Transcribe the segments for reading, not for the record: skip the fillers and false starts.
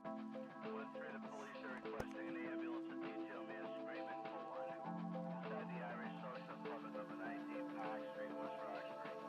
1-3, the police are requesting an ambulance to detail man screaming for one. Inside the Irish Social Club at number 19 Park Street, West Roxbury.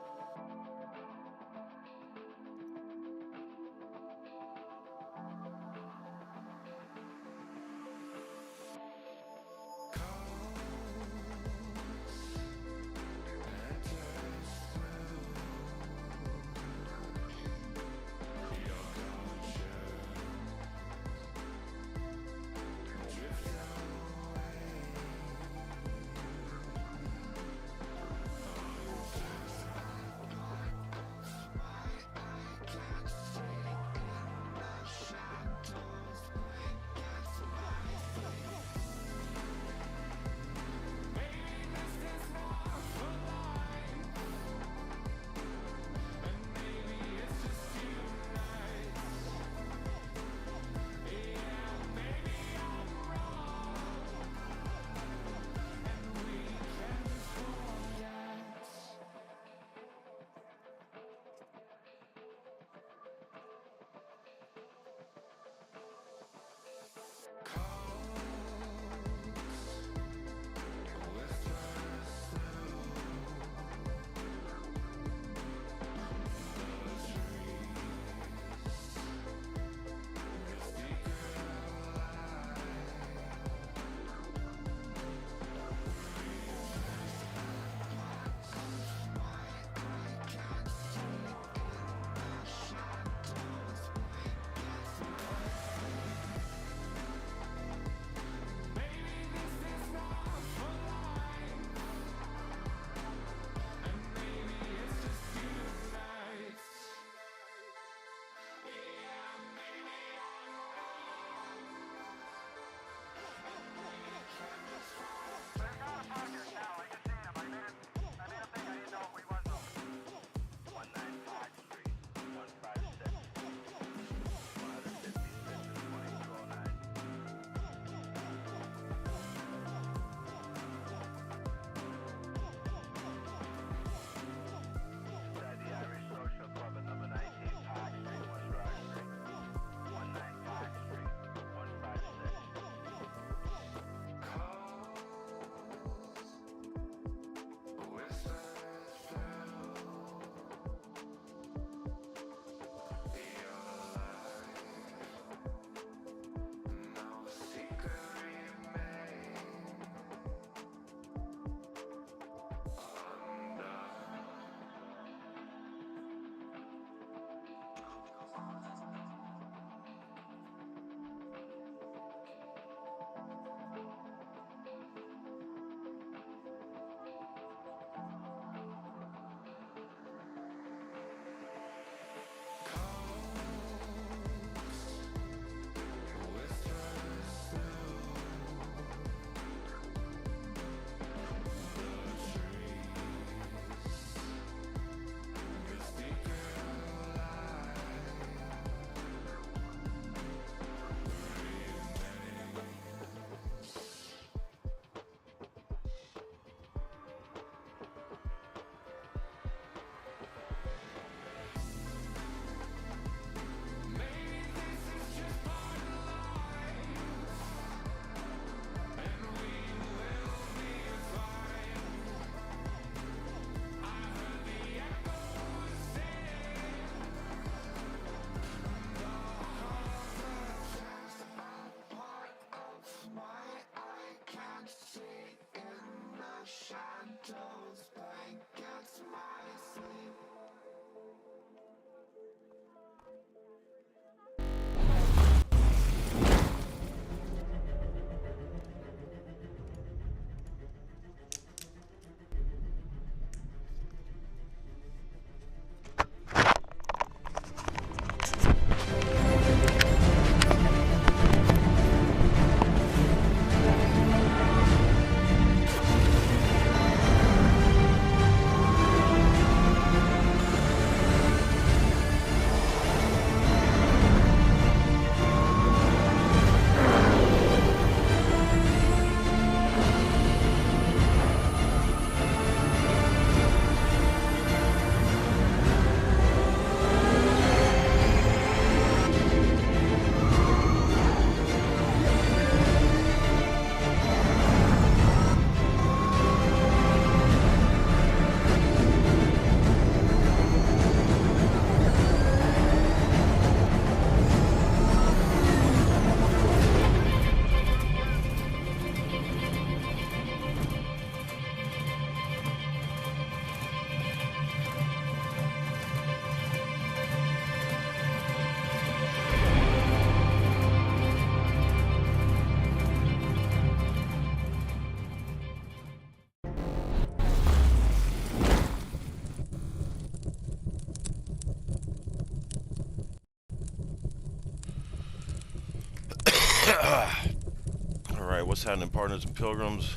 Alright, what's happening, partners and pilgrims?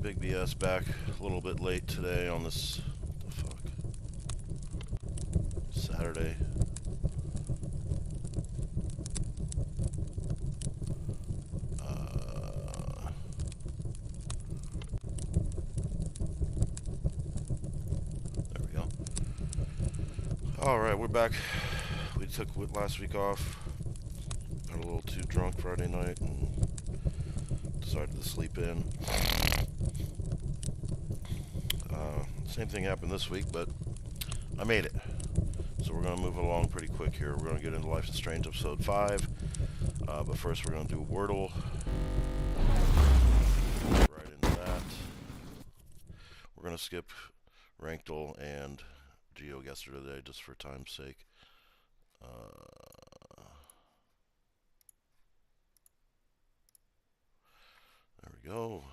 Big BS back a little bit late today on this, what the fuck, Saturday. There we go. Alright, we're back. We took last week off. Got a little too drunk Friday night and decided to sleep in. Same thing happened this week, but I made it. So we're going to move along pretty quick here. We're going to get into Life is Strange episode 5. But first we're going to do Wordle. Right into that. We're going to skip Rankle and GeoGuessr today just for time's sake. There we go.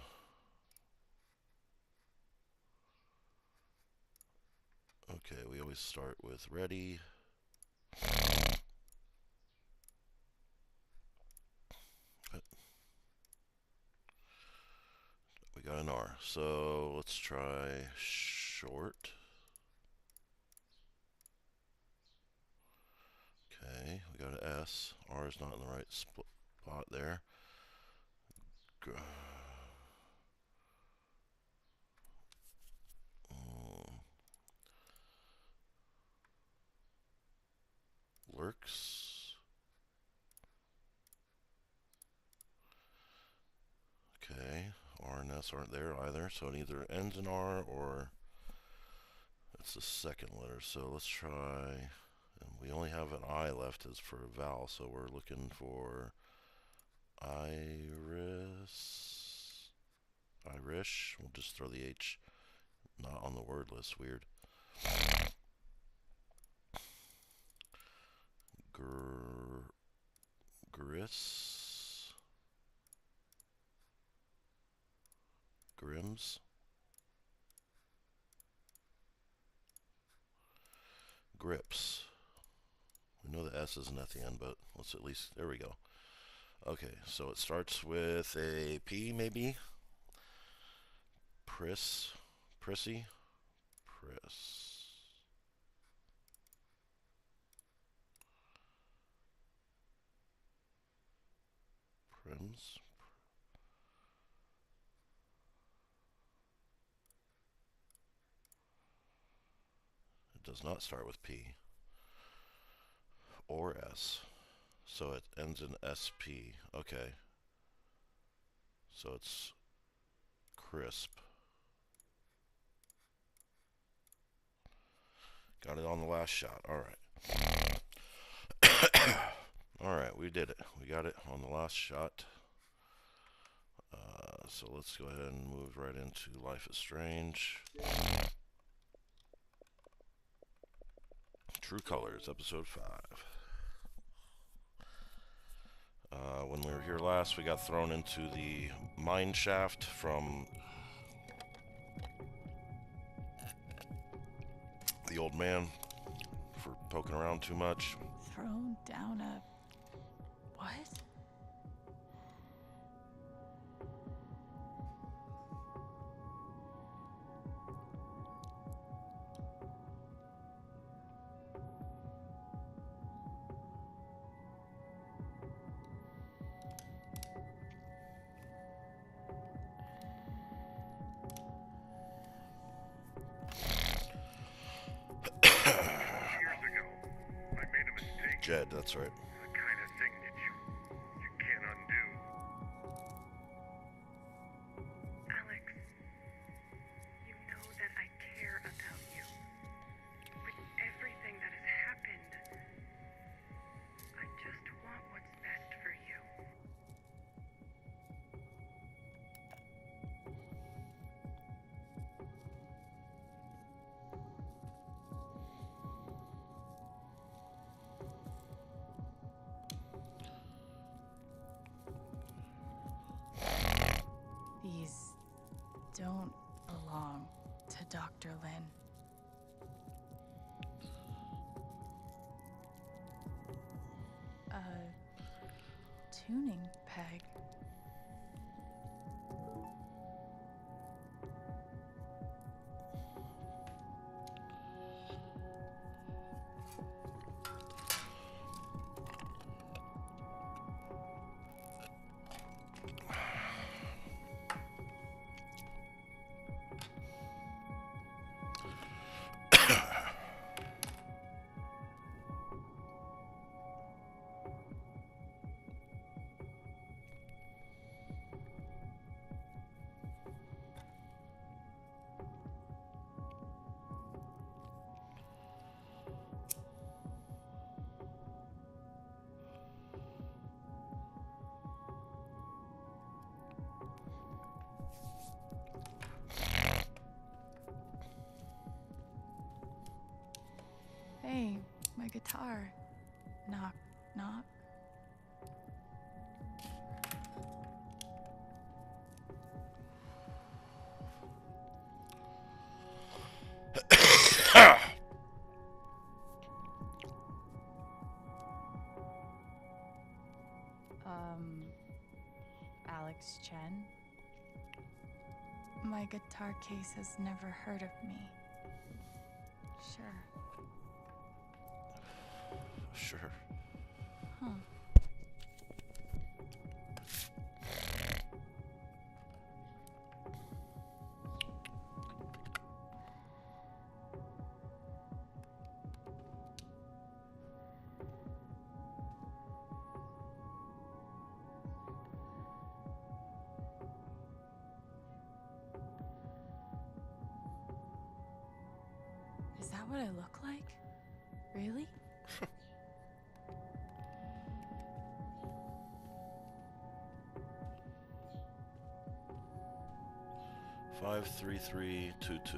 Okay, we always start with ready. We got an R. So let's try short. Okay, we got an S. R is not in the right spot there. Lurks. Okay, R and S aren't there either, so it either ends in R or it's the second letter. So let's try, and we only have an I left as for a vowel, so we're looking for Iris. Irish. We'll just throw the H not on the word list. Weird. Gris. Grims. Grips. We know the S isn't at the end, but let's at least, there we go. Okay, so it starts with a P maybe? Prissy? Prims? It does not start with P or S, so it ends in SP. Okay, so it's crisp. Got it on the last shot. Alright. Alright, we did it. We got it on the last shot. So let's go ahead and move right into Life is Strange. True Colors, episode 5. When we were here last, we got thrown into the mine shaft from the old man for poking around too much. Thrown down a... what? Jed, that's right. The kind of thing that you can't undo. Alex, you know that I care about you. With everything that has happened, I just want what's best for you. These don't belong to Dr. Lin. A tuning peg. guitar. Knock, knock. Alex Chen? My guitar case has never heard of me. Sure. Sure. Huh. Is that what I look like? Really? Five, 3, 3, 2, 2.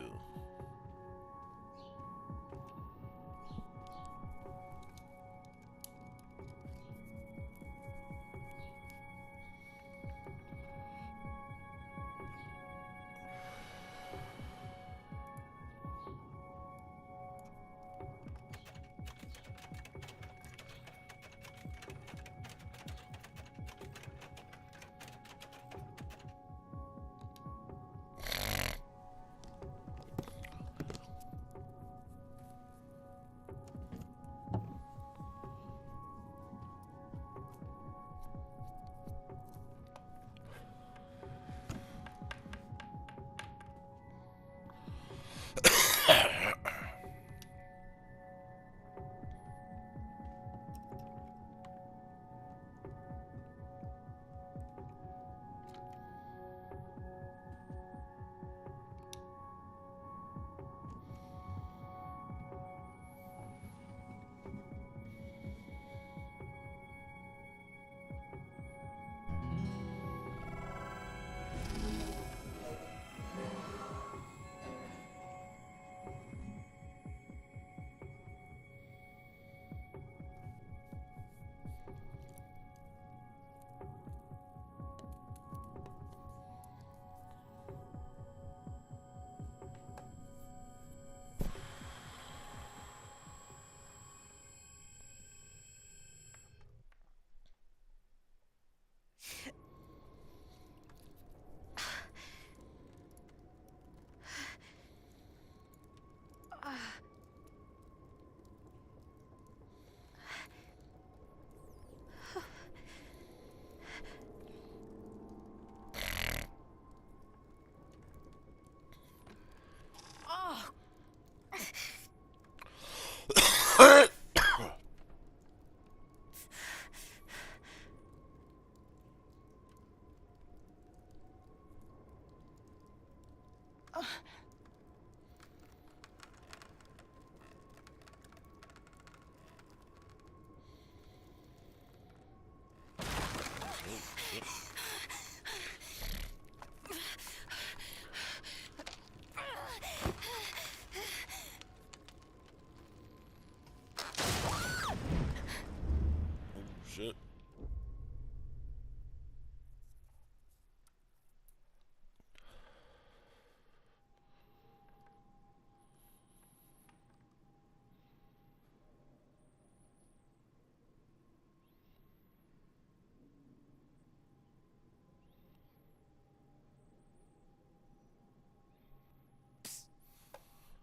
Shit.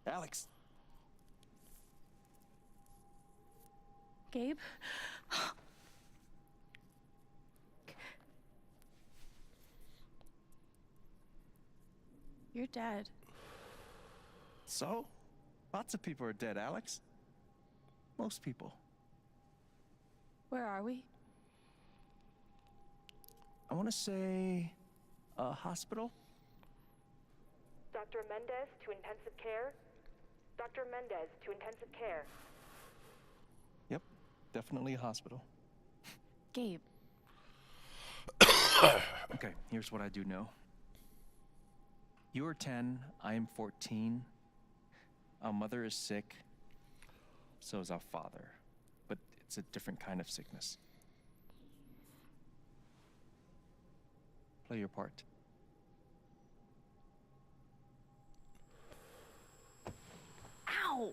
Alex. Gabe? You're dead. So? Lots of people are dead, Alex. Most people. Where are we? I want to say a hospital. Dr. Mendez to intensive care. Dr. Mendez to intensive care. Yep, definitely a hospital. Gabe. Okay, here's what I do know. You are 10, I am 14. Our mother is sick. So is our father. It's a different kind of sickness. Play your part. Ow!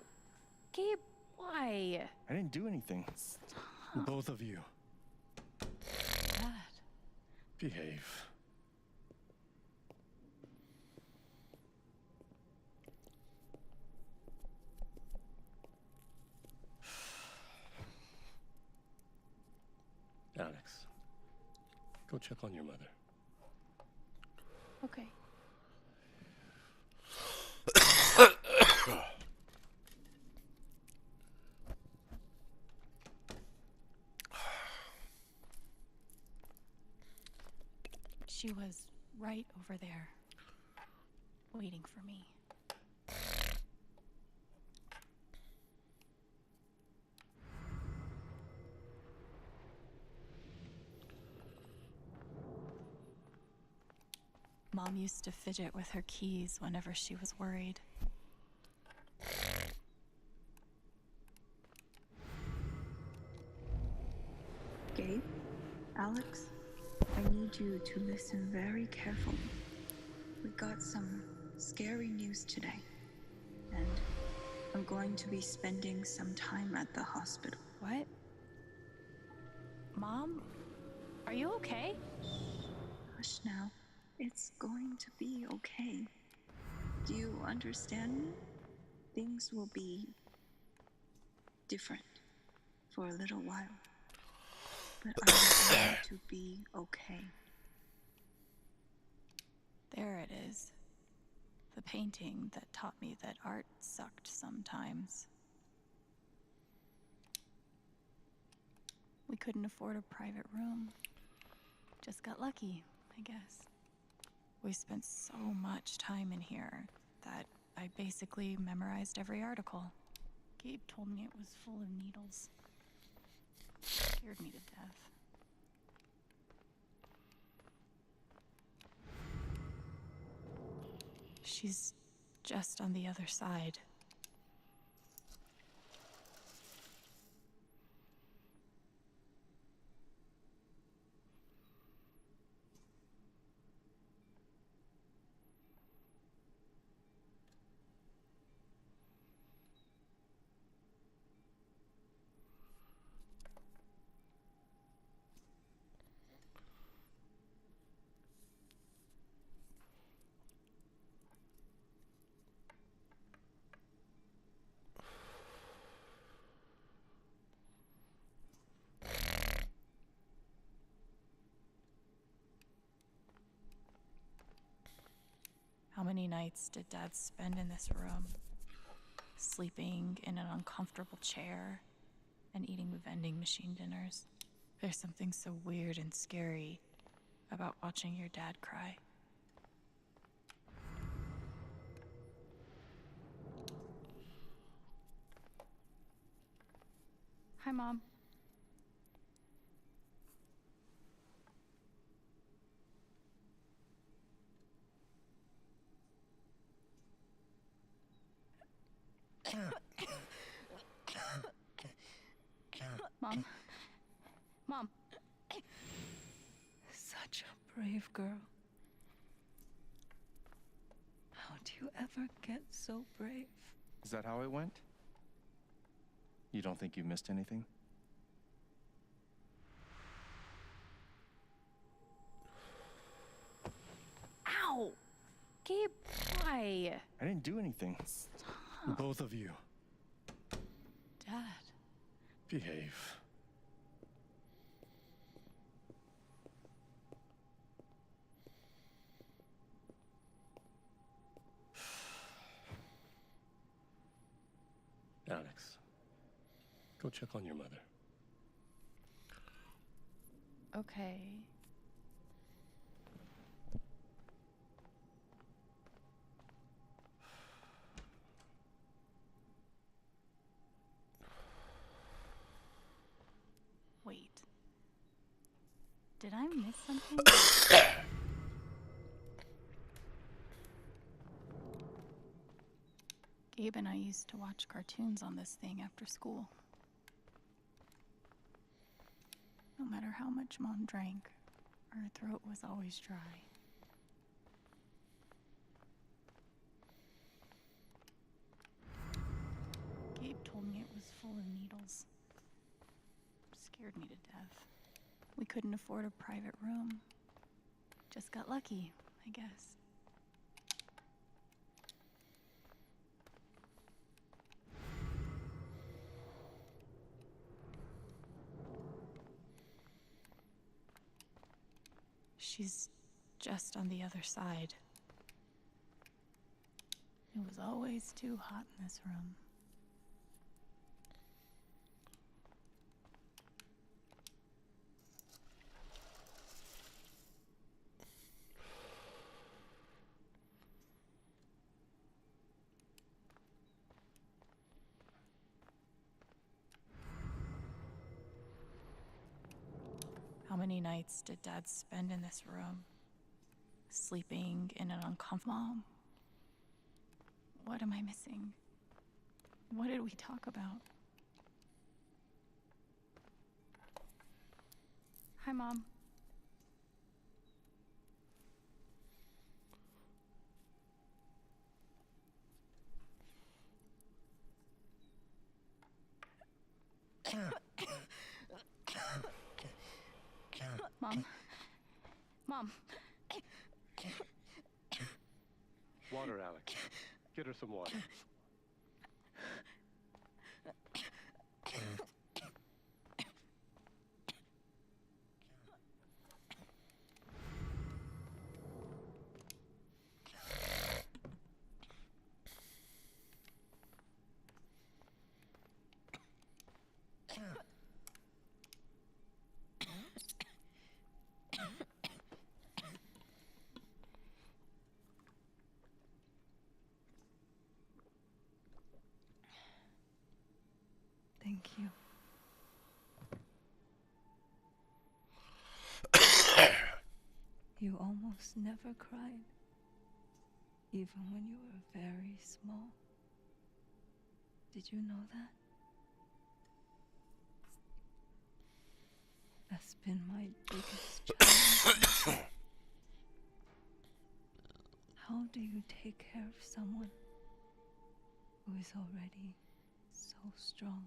Gabe, why? I didn't do anything. Both of you. Dad. Behave. Alex, go check on your mother. Okay. She was right over there, waiting for me. Mom used to fidget with her keys whenever she was worried. Gabe, Alex, I need you to listen very carefully. We got some scary news today, and I'm going to be spending some time at the hospital. What? Mom? Are you okay? Hush now. It's going to be okay. Do you understand me? Things will be different for a little while. But I want you to be okay. There it is. The painting that taught me that art sucked sometimes. We couldn't afford a private room. Just got lucky, I guess. We spent so much time in here that I basically memorized every article. Gabe told me it was full of needles. Scared me to death. She's just on the other side. How many nights did Dad spend in this room? Sleeping in an uncomfortable chair and eating vending machine dinners. There's something so weird and scary about watching your dad cry. Hi, Mom. Mom. Mom. Such a brave girl. How do you ever get so brave? Is that how it went? You don't think you missed anything? Ow! Gabe, why? I didn't do anything. Stop. Both of you. Dad. Behave. Alex, go check on your mother. Okay. Wait. Did I miss something? Gabe and I used to watch cartoons on this thing after school. matter how much Mom drank, her throat was always dry. Gabe told me it was full of needles. Scared me to death. We couldn't afford a private room. Just got lucky, I guess. She's just on the other side. It was always too hot in this room. How many nights did Dad spend in this room? Sleeping in an uncomfortable... Mom, what am I missing? What did we talk about? Hi, Mom. Mom. Mom. Water, Alex. Get her some water. Thank you. You almost never cried, even when you were very small. Did you know that? That's been my biggest challenge. How do you take care of someone who is already so strong?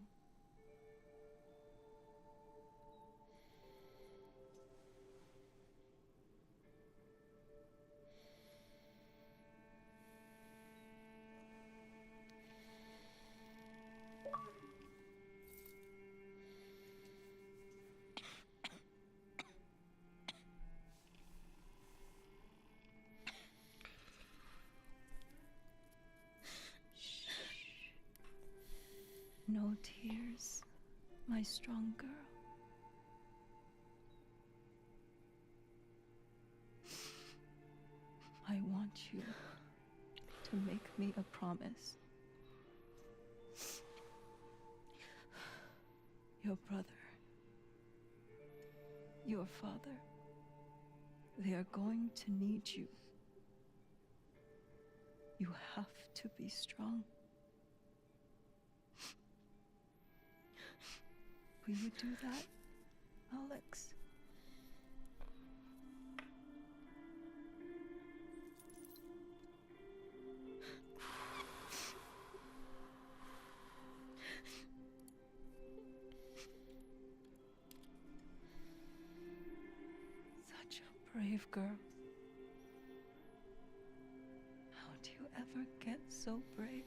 No tears, my strong girl. I want you to make me a promise. Your brother, your father, they are going to need you. You have to be strong. Will you do that, Alex? Such a brave girl. How do you ever get so brave?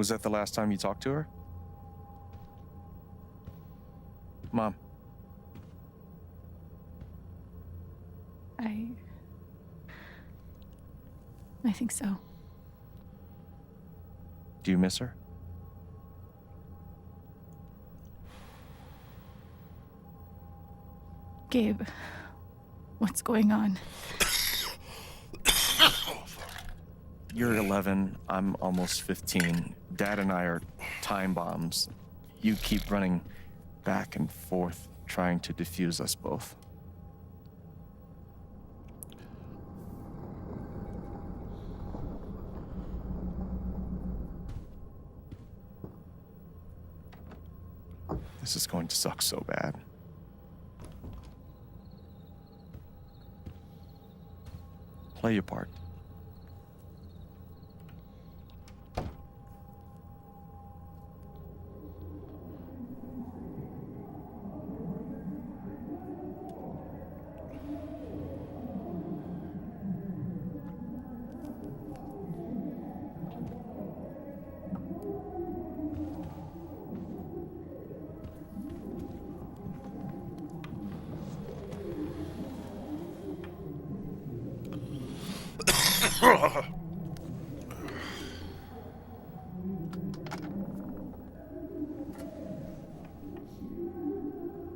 Was that the last time you talked to her? Mom. I think so. Do you miss her? Gabe, what's going on? You're 11, I'm almost 15. Dad and I are time bombs. You keep running back and forth, trying to defuse us both. This is going to suck so bad. Play your part.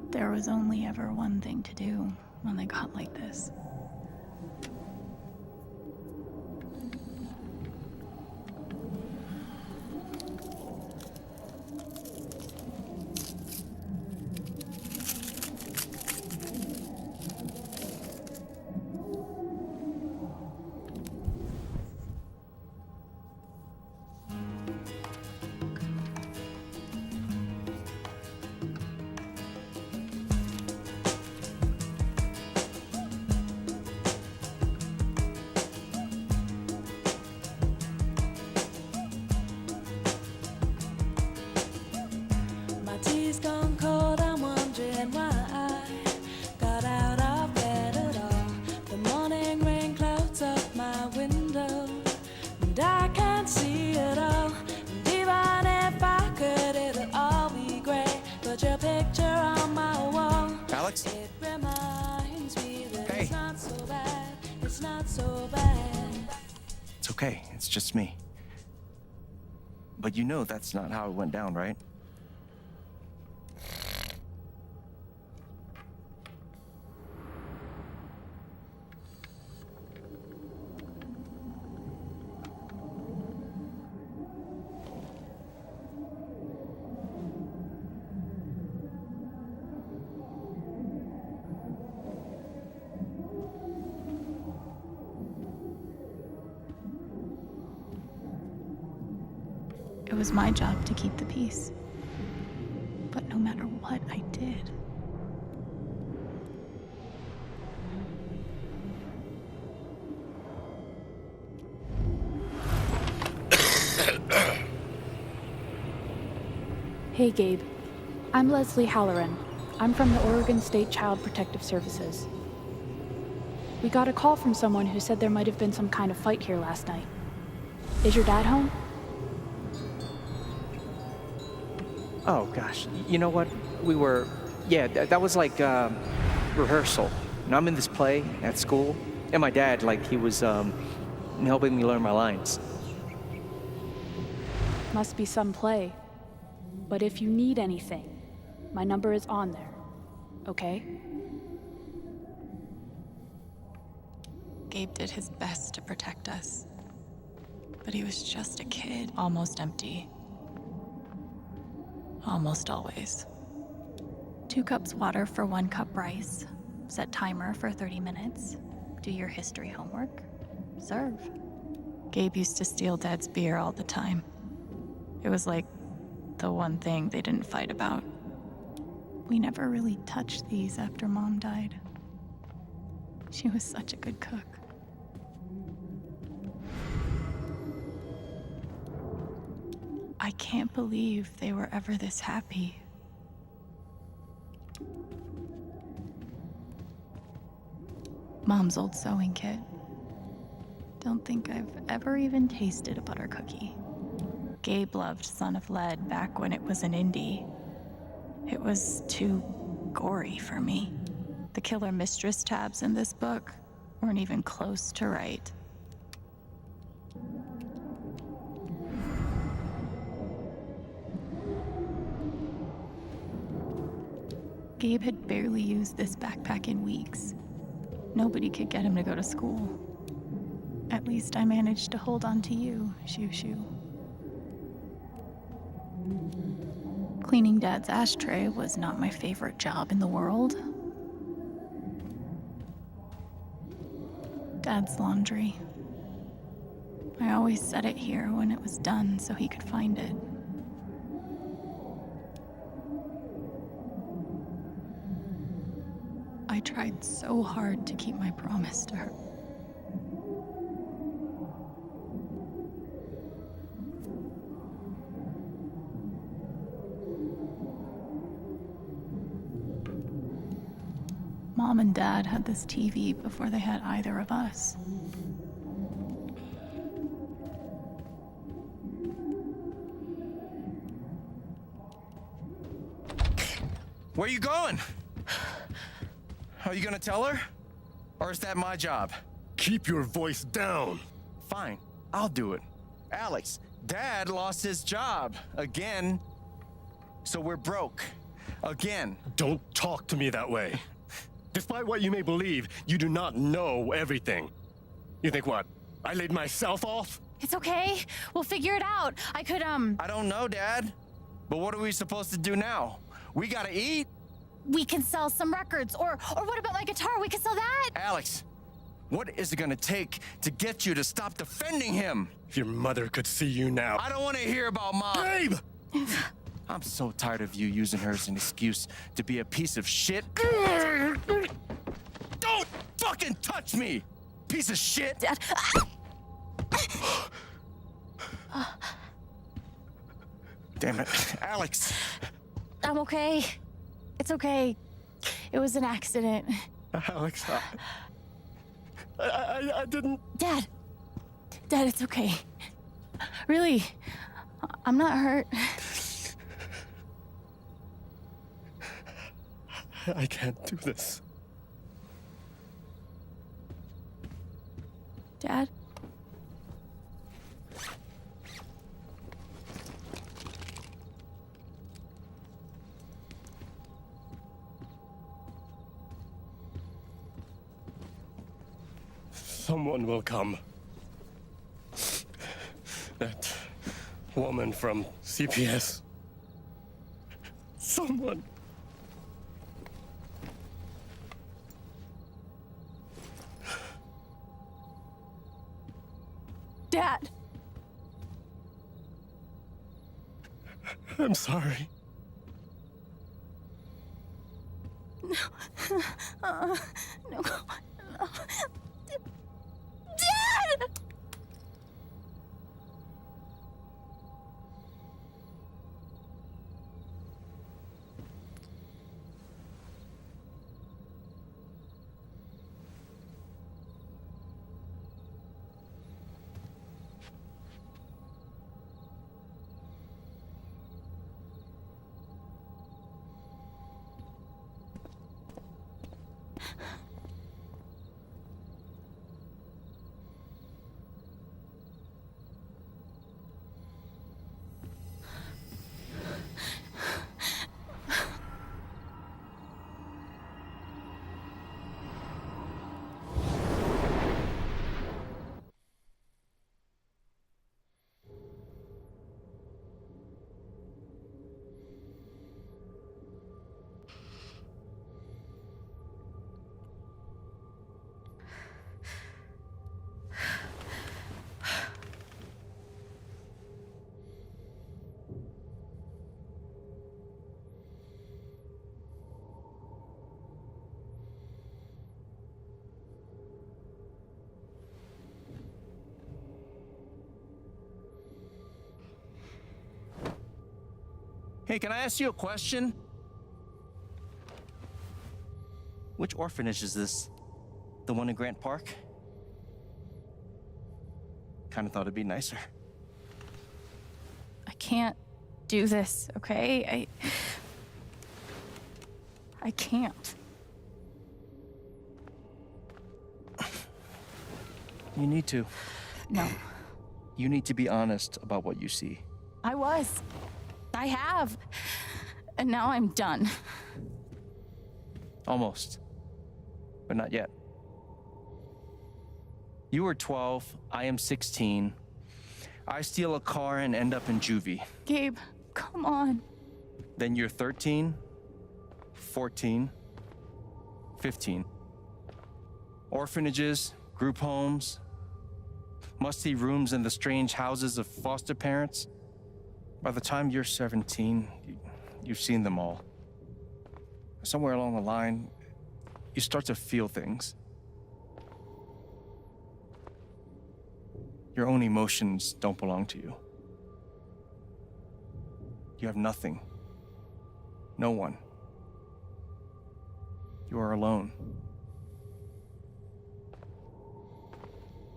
There was only ever one thing to do when they got like this. Tea's gone cold, I'm wondering why I got out of bed at all. The morning rain clouds up my window, and I can't see it all. And even if I could, it'll all be great. Put your picture on my wall. Alex? It reminds me that Hey. it's not so bad. It's not so bad. It's okay, it's just me. But you know that's not how it went down, right? It was my job to keep the peace. But no matter what I did, Hey, Gabe. I'm Leslie Halloran. I'm from the Oregon State Child Protective Services. We got a call from someone who said there might have been some kind of fight here last night. Is your dad home? Oh, gosh. You know what? That was like rehearsal. And I'm in this play at school, and my dad, he was helping me learn my lines. Must be some play. But if you need anything, my number is on there, okay? Gabe did his best to protect us. But he was just a kid, almost empty. Almost always. 2 cups water for 1 cup rice. Set timer for 30 minutes. Do your history homework. Serve. Gabe used to steal Dad's beer all the time. It was like the one thing they didn't fight about. We never really touched these after Mom died. She was such a good cook. I can't believe they were ever this happy. Mom's old sewing kit. Don't think I've ever even tasted a butter cookie. Gabe loved Son of Lead back when it was an indie. It was too gory for me. The Killer Mistress tabs in this book weren't even close to right. Gabe had barely used this backpack in weeks. Nobody could get him to go to school. At least I managed to hold on to you, Shoo Shoo. Cleaning Dad's ashtray was not my favorite job in the world. Dad's laundry. I always set it here when it was done so he could find it. I tried so hard to keep my promise to her. Mom and Dad had this TV before they had either of us. Where you going? Are you gonna tell her? Or is that my job? Keep your voice down. Fine, I'll do it. Alex, Dad lost his job again. So we're broke. Again. Don't talk to me that way. Despite what you may believe, you do not know everything. You think what? I laid myself off? It's okay. We'll figure it out. I don't know, Dad. But what are we supposed to do now? We gotta eat. We can sell some records. Or what about my guitar? We can sell that. Alex, what is it gonna take to get you to stop defending him? If your mother could see you now. I don't want to hear about Mom. Babe! I'm so tired of you using her as an excuse to be a piece of shit. Don't fucking touch me, piece of shit! Dad. Damn it, Alex. I'm okay. It's okay. It was an accident. Alex, I didn't... Dad, it's okay. Really, I'm not hurt. I can't do this. Dad? Someone will come. That woman from CPS. Someone. Dad! I'm sorry. No. No. Dad! Hey, can I ask you a question? Which orphanage is this? The one in Grant Park? Kinda thought it'd be nicer. I can't do this, okay? I can't. You need to. No. You need to be honest about what you see. I was. I have. And now I'm done. Almost. But not yet. You are 12, I am 16. I steal a car and end up in juvie. Gabe, come on. Then you're 13, 14, 15. Orphanages, group homes, musty rooms in the strange houses of foster parents. By the time you're 17, you've seen them all. Somewhere along the line, you start to feel things. Your own emotions don't belong to you. You have nothing. No one. You are alone.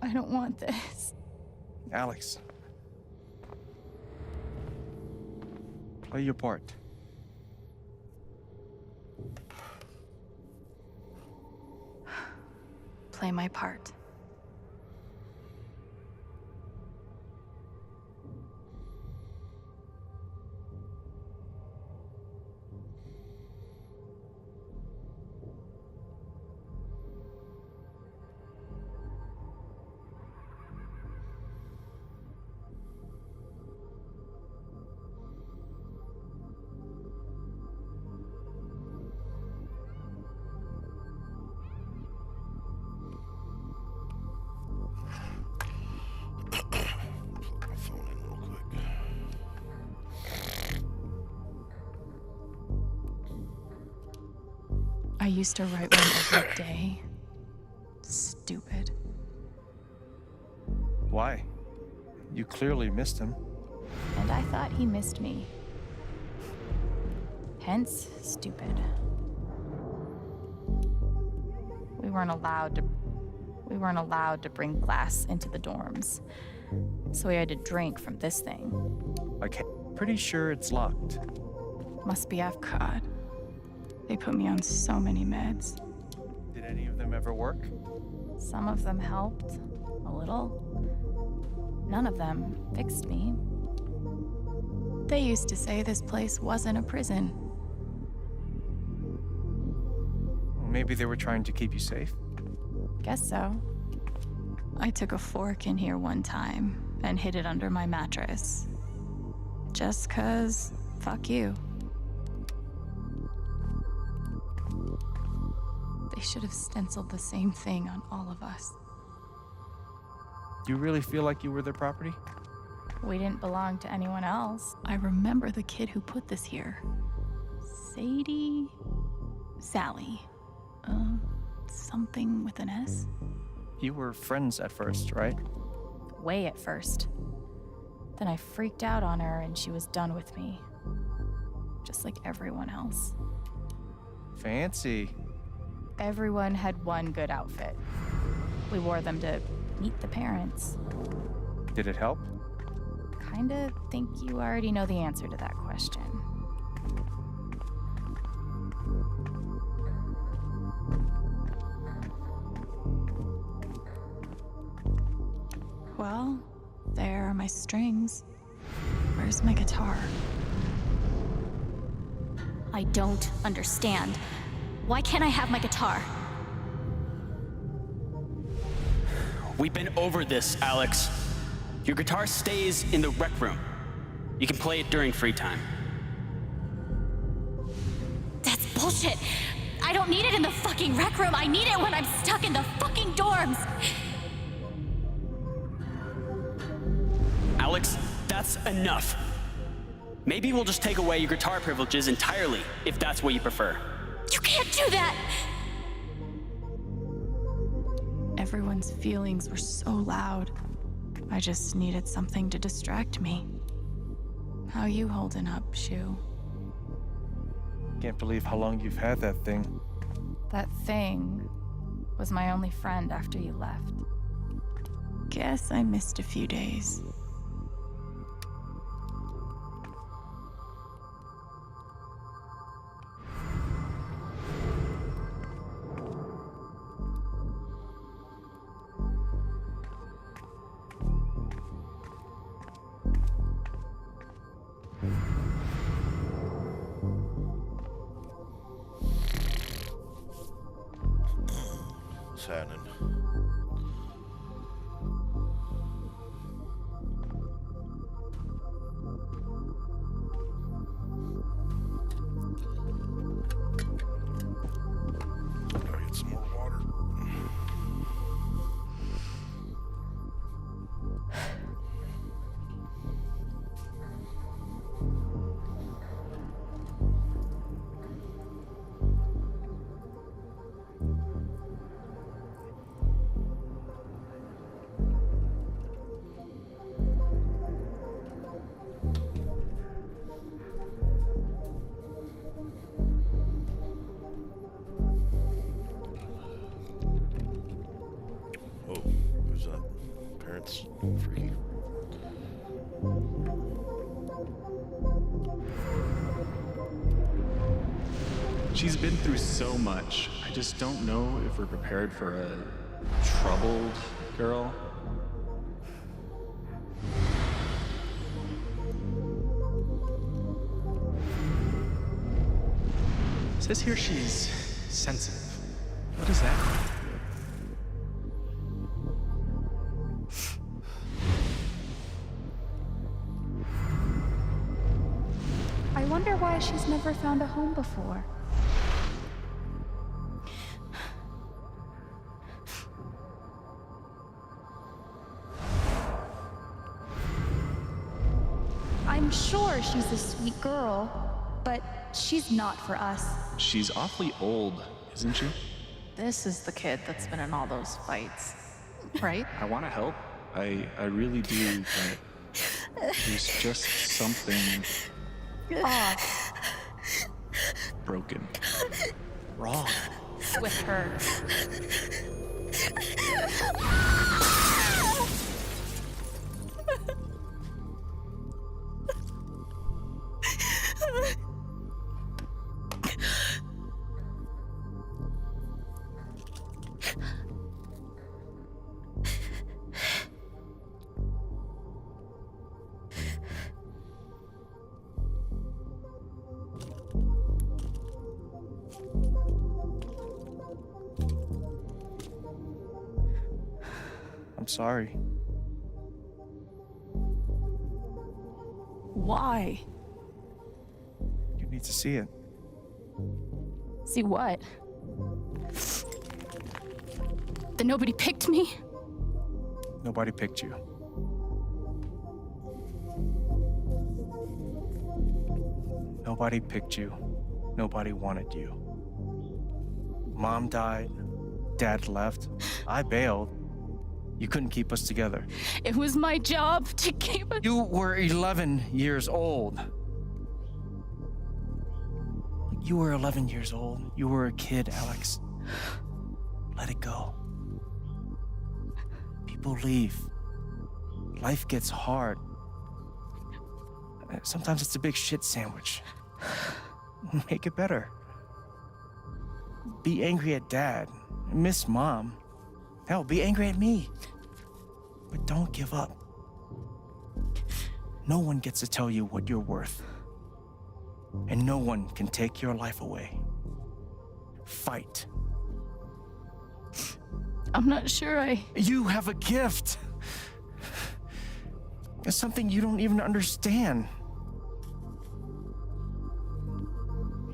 I don't want this. Alex. Play your part. Play my part. I used to write one every day. Stupid. Why? You clearly missed him. And I thought he missed me. Hence, stupid. We weren't allowed to bring glass into the dorms. So we had to drink from this thing. Okay, pretty sure it's locked. Must be AFCOD. They put me on so many meds. Did any of them ever work? Some of them helped. A little. None of them fixed me. They used to say this place wasn't a prison. Maybe they were trying to keep you safe. Guess so. I took a fork in here one time and hid it under my mattress. Just 'cause, fuck you. They should have stenciled the same thing on all of us. Do you really feel like you were their property? We didn't belong to anyone else. I remember the kid who put this here. Sally. Something with an S? You were friends at first, right? Way at first. Then I freaked out on her and she was done with me. Just like everyone else. Fancy. Everyone had one good outfit. We wore them to meet the parents. Did it help? Kinda think you already know the answer to that question. Well, there are my strings. Where's my guitar? I don't understand. Why can't I have my guitar? We've been over this, Alex. Your guitar stays in the rec room. You can play it during free time. That's bullshit. I don't need it in the fucking rec room. I need it when I'm stuck in the fucking dorms. Alex, that's enough. Maybe we'll just take away your guitar privileges entirely, if that's what you prefer. You can't do that! Everyone's feelings were so loud. I just needed something to distract me. How you holding up, Shu? Can't believe how long you've had that thing. That thing was my only friend after you left. Guess I missed a few days. What's happening? Gotta get some more water. Oh, who's that? Parents? Freaky. She's been through so much. I just don't know if we're prepared for a troubled girl. It says here she's sensitive. What does that mean? I wonder why she's never found a home before. I'm sure she's a sweet girl, but she's not for us. She's awfully old, isn't she? This is the kid that's been in all those fights, right? I want to help. I really do, but there's just something Off broken. Wrong. with her. I'm sorry. Why? You need to see it. See what? That nobody picked me? Nobody picked you. Nobody picked you. Nobody wanted you. Mom died. Dad left. I bailed. You couldn't keep us together. It was my job to keep us. You were 11 years old. You were 11 years old. You were a kid, Alex. Let it go. People leave. Life gets hard. Sometimes it's a big shit sandwich. Make it better. Be angry at Dad. Miss Mom. Hell, be angry at me. But don't give up. No one gets to tell you what you're worth. And no one can take your life away. Fight. I'm not sure You have a gift. It's something you don't even understand.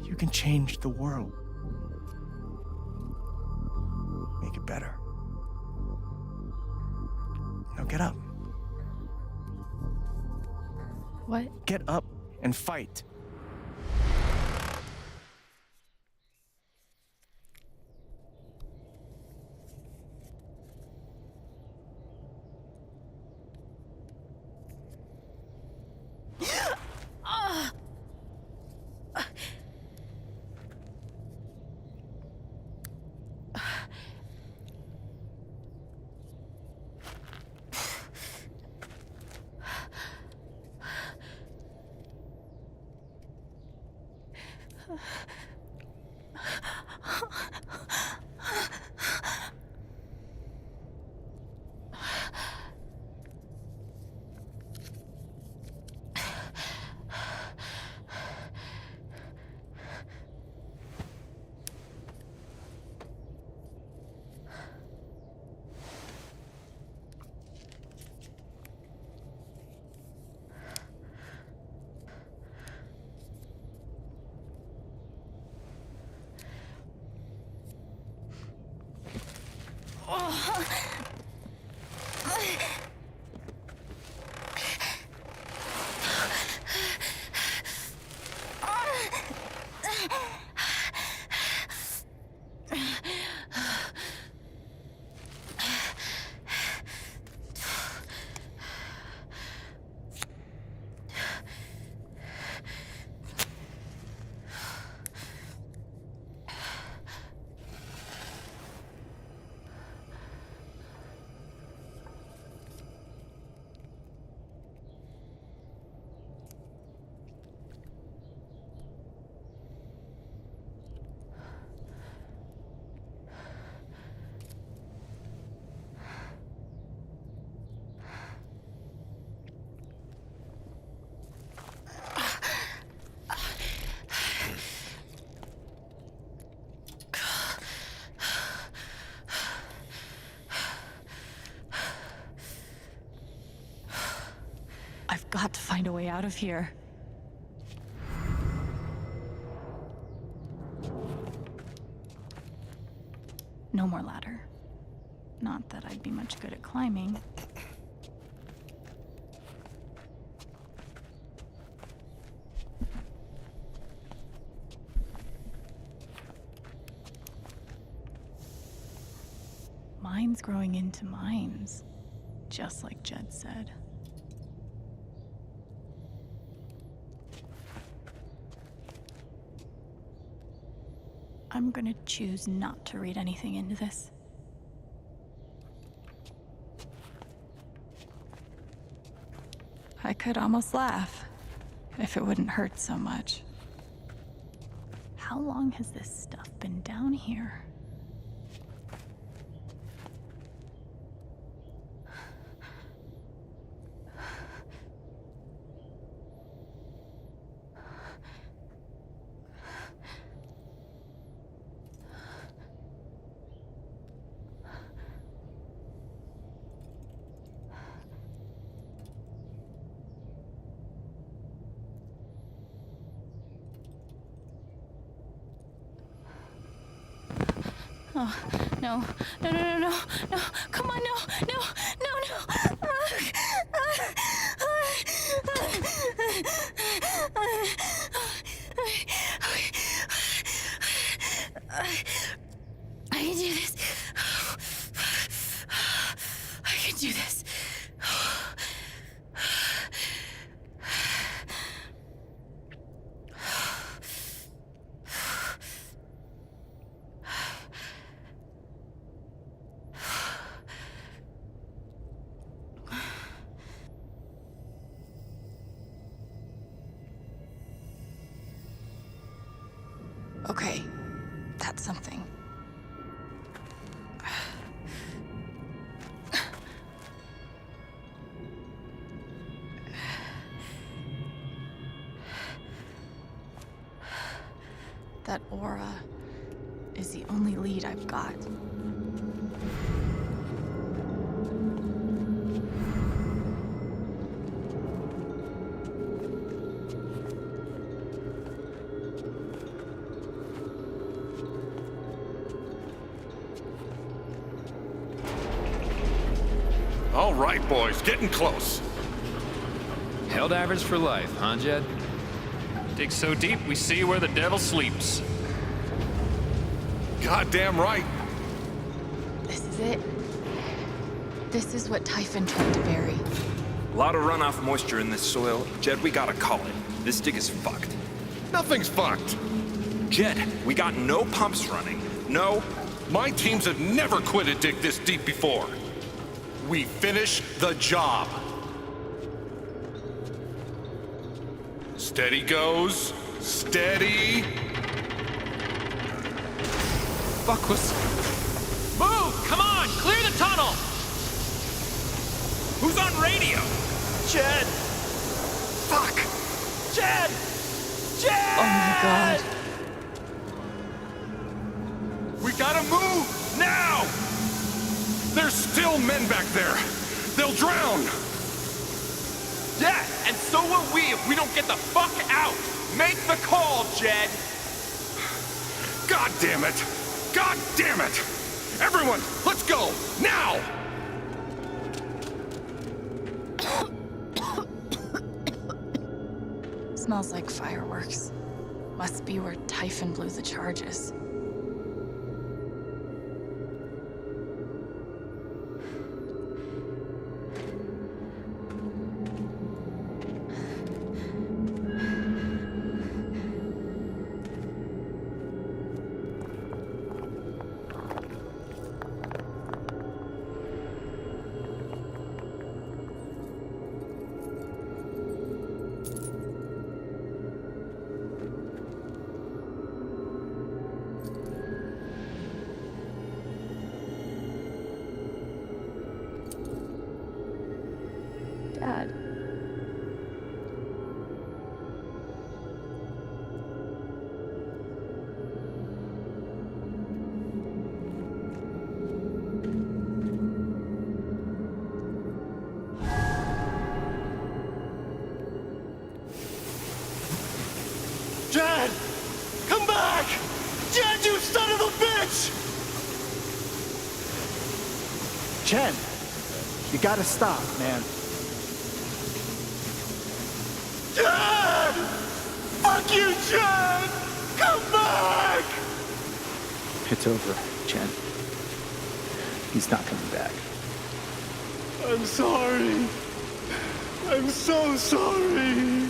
You can change the world. Make it better. Now get up. What? Get up and fight. I've got to find a way out of here. No more ladder. Not that I'd be much good at climbing. Mines growing into mines, just like Jed said. I'm gonna choose not to read anything into this. I could almost laugh, if it wouldn't hurt so much. How long has this stuff been down here? Oh, no, no, no, no, no, no, come on, no, no, no, no. I can do this. I can do this. Okay, that's something. That aura is the only lead I've got. All right, boys, getting close. Held average for life, huh, Jed? Dig so deep, we see where the devil sleeps. Goddamn right. This is it. This is what Typhon tried to bury. A lot of runoff moisture in this soil. Jed, we gotta call it. This dig is fucked. Nothing's fucked. Jed, we got no pumps running. No. My teams have never quit a dig this deep before. We finish the job. Steady goes. Steady. Fuck was... Move! Come on! Clear the tunnel! Who's on radio? Jed! Fuck! Jed! Jed! Oh my god. We gotta move! Now! There's still men back there. They'll drown. Yeah, and so will we if we don't get the fuck out. Make the call, Jed. God damn it! God damn it! Everyone, let's go! Now! Smells like fireworks. Must be where Typhon blew the charges. Dad. Jed! Come back! Jed, you son of a bitch! Chen, you gotta stop, man. Jed! Fuck you, Jed! Come back! It's over, Chen. He's not coming back. I'm sorry. I'm so sorry.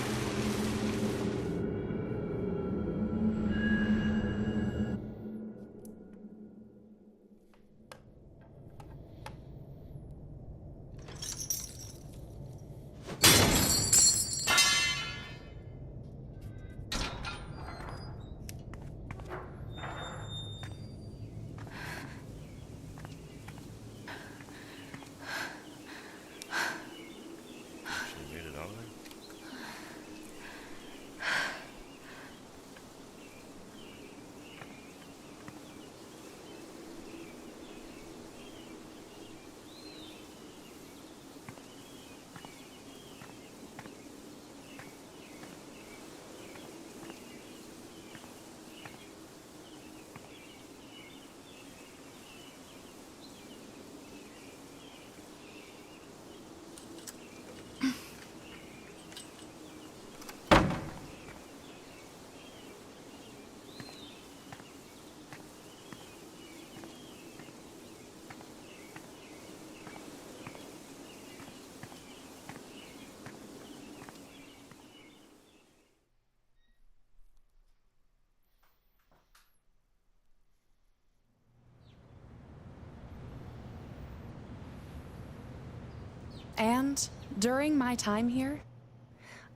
And during my time here,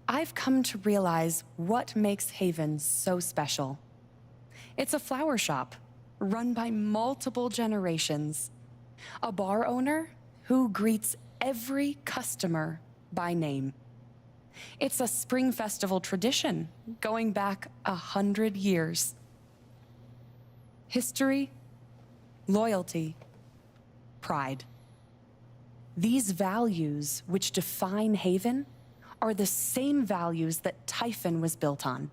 I've come to realize what makes Haven so special. It's a flower shop run by multiple generations, a bar owner who greets every customer by name. It's a spring festival tradition going back 100 years. History, loyalty, pride. These values which define Haven are the same values that Typhon was built on.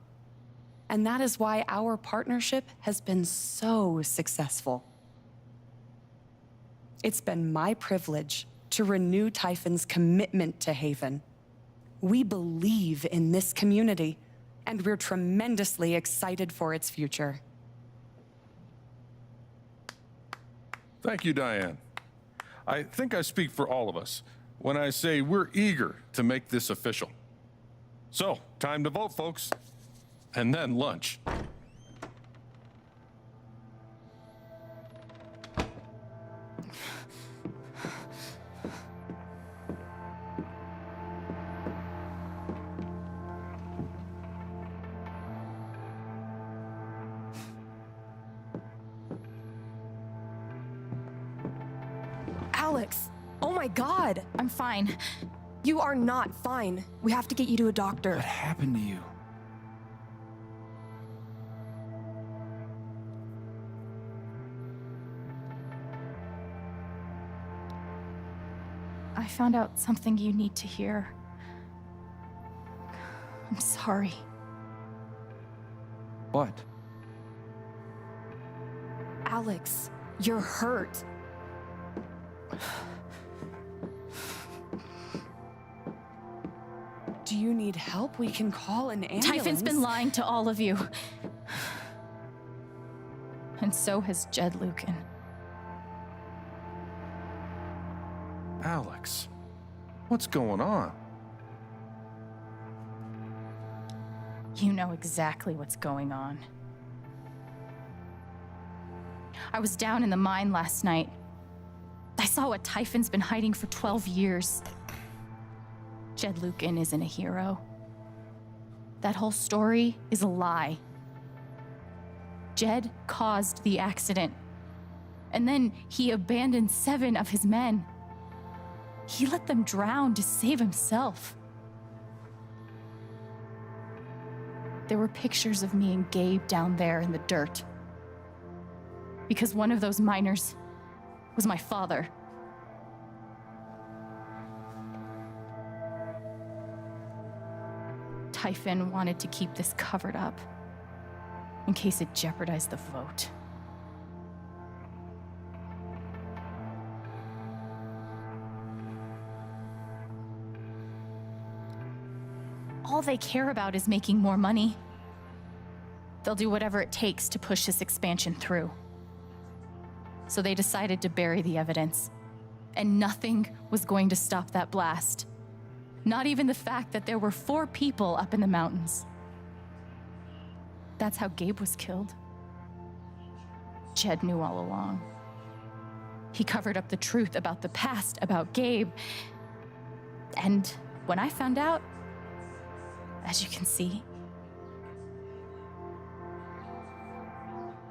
And that is why our partnership has been so successful. It's been my privilege to renew Typhon's commitment to Haven. We believe in this community, and we're tremendously excited for its future. Thank you, Diane. I think I speak for all of us when I say we're eager to make this official. So, time to vote, folks. And then lunch. Alex! Oh my God! I'm fine. You are not fine. We have to get you to a doctor. What happened to you? I found out something you need to hear. I'm sorry. What? Alex, You're hurt. Do you need help? We can call an ambulance. Typhon's been lying to all of you. And so has Jed Lucan. Alex, what's going on? You know exactly what's going on. I was down in the mine last night. I saw what Typhon's been hiding for 12 years. Jed Lucan isn't a hero. That whole story is a lie. Jed caused the accident. And then he abandoned 7 of his men. He let them drown to save himself. There were pictures of me and Gabe down there in the dirt. Because one of those miners was my father. Typhon wanted to keep this covered up in case it jeopardized the vote. All they care about is making more money. They'll do whatever it takes to push this expansion through. So they decided to bury the evidence. And nothing was going to stop that blast. Not even the fact that there were 4 people up in the mountains. That's how Gabe was killed. Jed knew all along. He covered up the truth about the past, about Gabe. And when I found out, as you can see,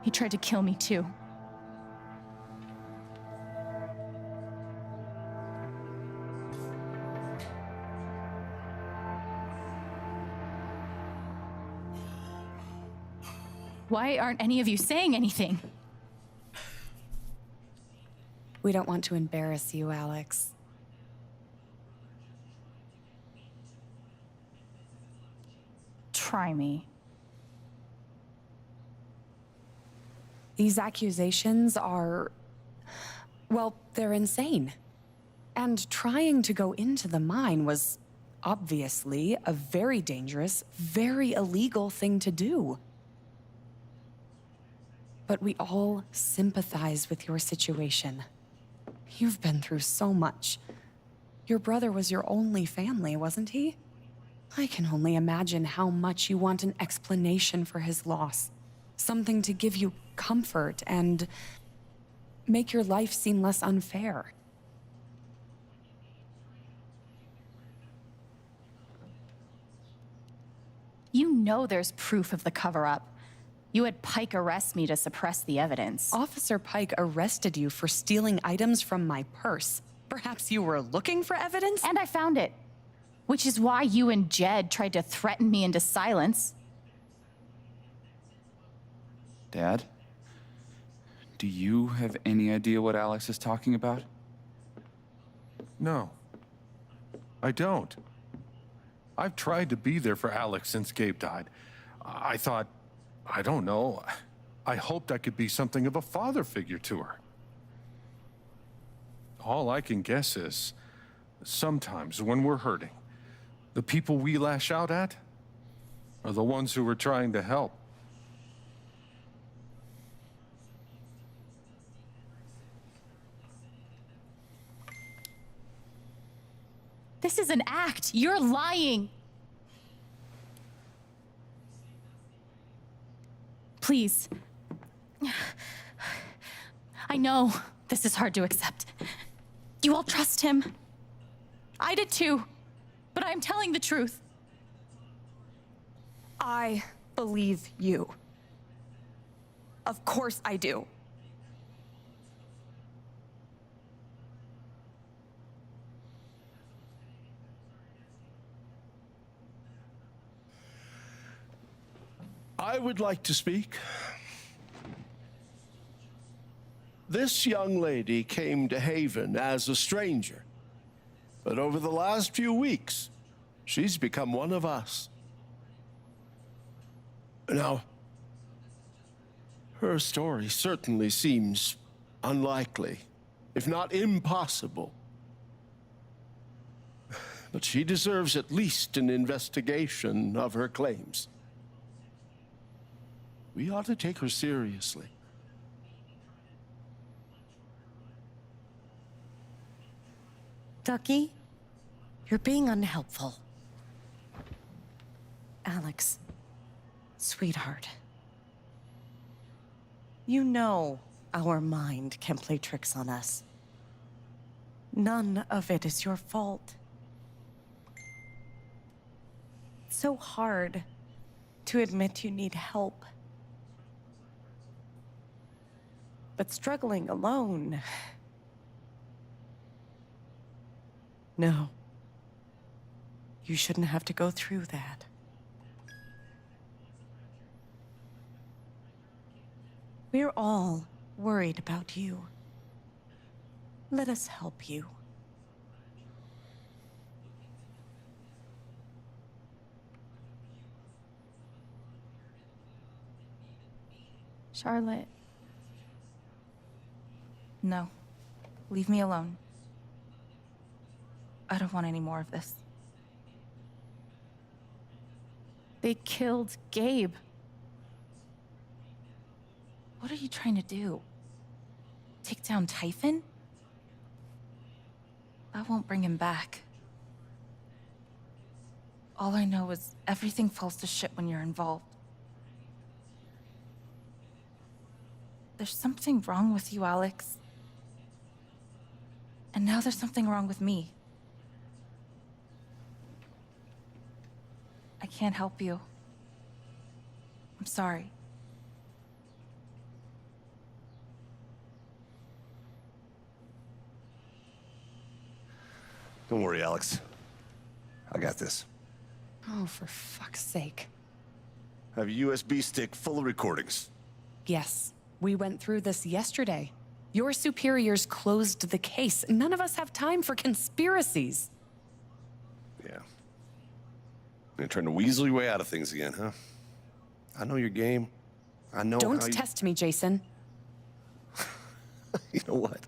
he tried to kill me too. Why aren't any of you saying anything? We don't want to embarrass you, Alex. Try me. These accusations are, well, they're insane. And trying to go into the mine was obviously a very dangerous, very illegal thing to do. But we all sympathize with your situation. You've been through so much. Your brother was your only family, wasn't he? I can only imagine how much you want an explanation for his loss. Something to give you comfort and make your life seem less unfair. You know there's proof of the cover-up. You had Pike arrest me to suppress the evidence. Officer Pike arrested you for stealing items from my purse. Perhaps you were looking for evidence? And I found it. Which is why you and Jed tried to threaten me into silence. Dad? Do you have any idea what Alex is talking about? No, I don't. I've tried to be there for Alex since Gabe died. I thought, I don't know, I hoped I could be something of a father figure to her. All I can guess is, sometimes when we're hurting, the people we lash out at are the ones who are trying to help. This is an act. You're lying. Please. I know this is hard to accept. You all trust him. I did too. But I'm telling the truth. I believe you. Of course I do. I would like to speak. This young lady came to Haven as a stranger, but over the last few weeks, she's become one of us. Now, her story certainly seems unlikely, if not impossible. But she deserves at least an investigation of her claims. We ought to take her seriously. Ducky, you're being unhelpful. Alex, sweetheart. You know our mind can play tricks on us. None of it is your fault. It's so hard to admit you need help. But struggling alone... No. You shouldn't have to go through that. We're all worried about you. Let us help you. Charlotte. No. Leave me alone. I don't want any more of this. They killed Gabe. What are you trying to do? Take down Typhon? That won't bring him back. All I know is everything falls to shit when you're involved. There's something wrong with you, Alex. And now there's something wrong with me. I can't help you. I'm sorry. Don't worry, Alex. I got this. Oh, for fuck's sake. I have a USB stick full of recordings. Yes, we went through this yesterday. Your superiors closed the case. None of us have time for conspiracies. Yeah. You're trying to weasel your way out of things again, huh? I know your game. I know Don't how you... test me, Jason. You know what?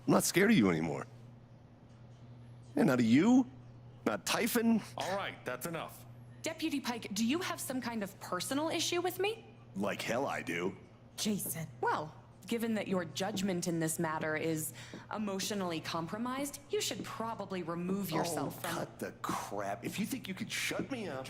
I'm not scared of you anymore. And not of you, not Typhon. All right, that's enough. Deputy Pike, do you have some kind of personal issue with me? Like hell I do. Jason. Well, given that your judgment in this matter is emotionally compromised, you should probably remove yourself from... Cut the crap. If you think you could shut me up...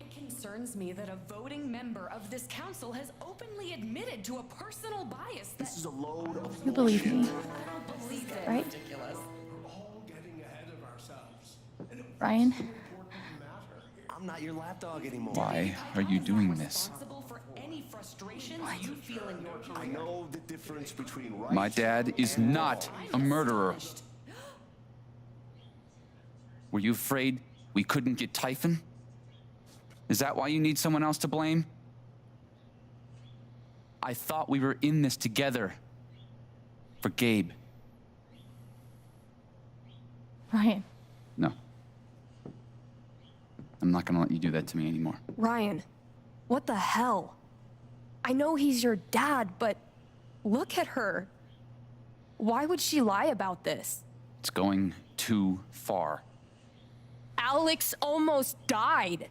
It concerns me that a voting member of this council has openly admitted to a personal bias that... This is a load of You believe me, I don't believe it. right? Ridiculous. We're all getting ahead of ourselves. Ryan? I'm not your lapdog anymore. Why are you doing this? Responsible for any frustrations you feel in your career. I know the difference between right... My dad is not a murderer. Were you afraid we couldn't get Typhon? Is that why you need someone else to blame? I thought we were in this together. For Gabe. Ryan. No. I'm not gonna let you do that to me anymore. Ryan, what the hell? I know he's your dad, but look at her. Why would she lie about this? It's going too far. Alex almost died.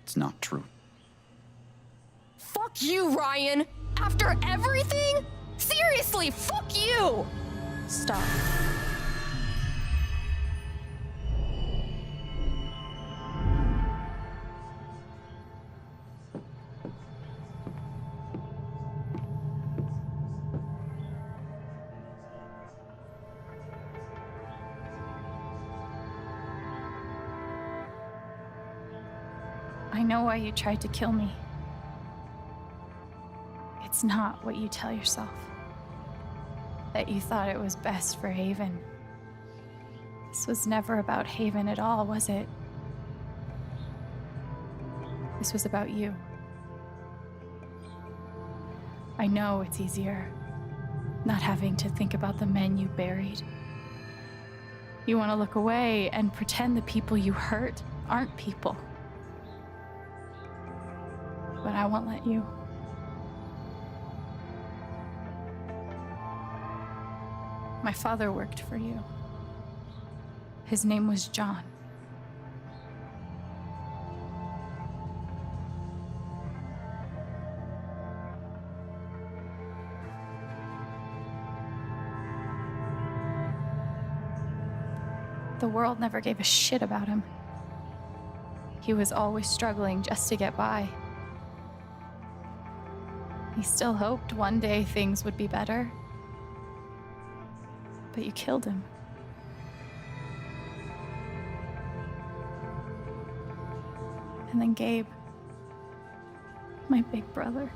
It's not true. Fuck you, Ryan! After everything? Seriously, fuck you! Stop. I know why you tried to kill me. It's not what you tell yourself. That you thought it was best for Haven. This was never about Haven at all, was it? This was about you. I know it's easier not having to think about the men you buried. You want to look away and pretend the people you hurt aren't people. but I won't let you. My father worked for you. His name was John. The world never gave a shit about him. He was always struggling just to get by. He still hoped one day things would be better. But you killed him. And then Gabe, my big brother.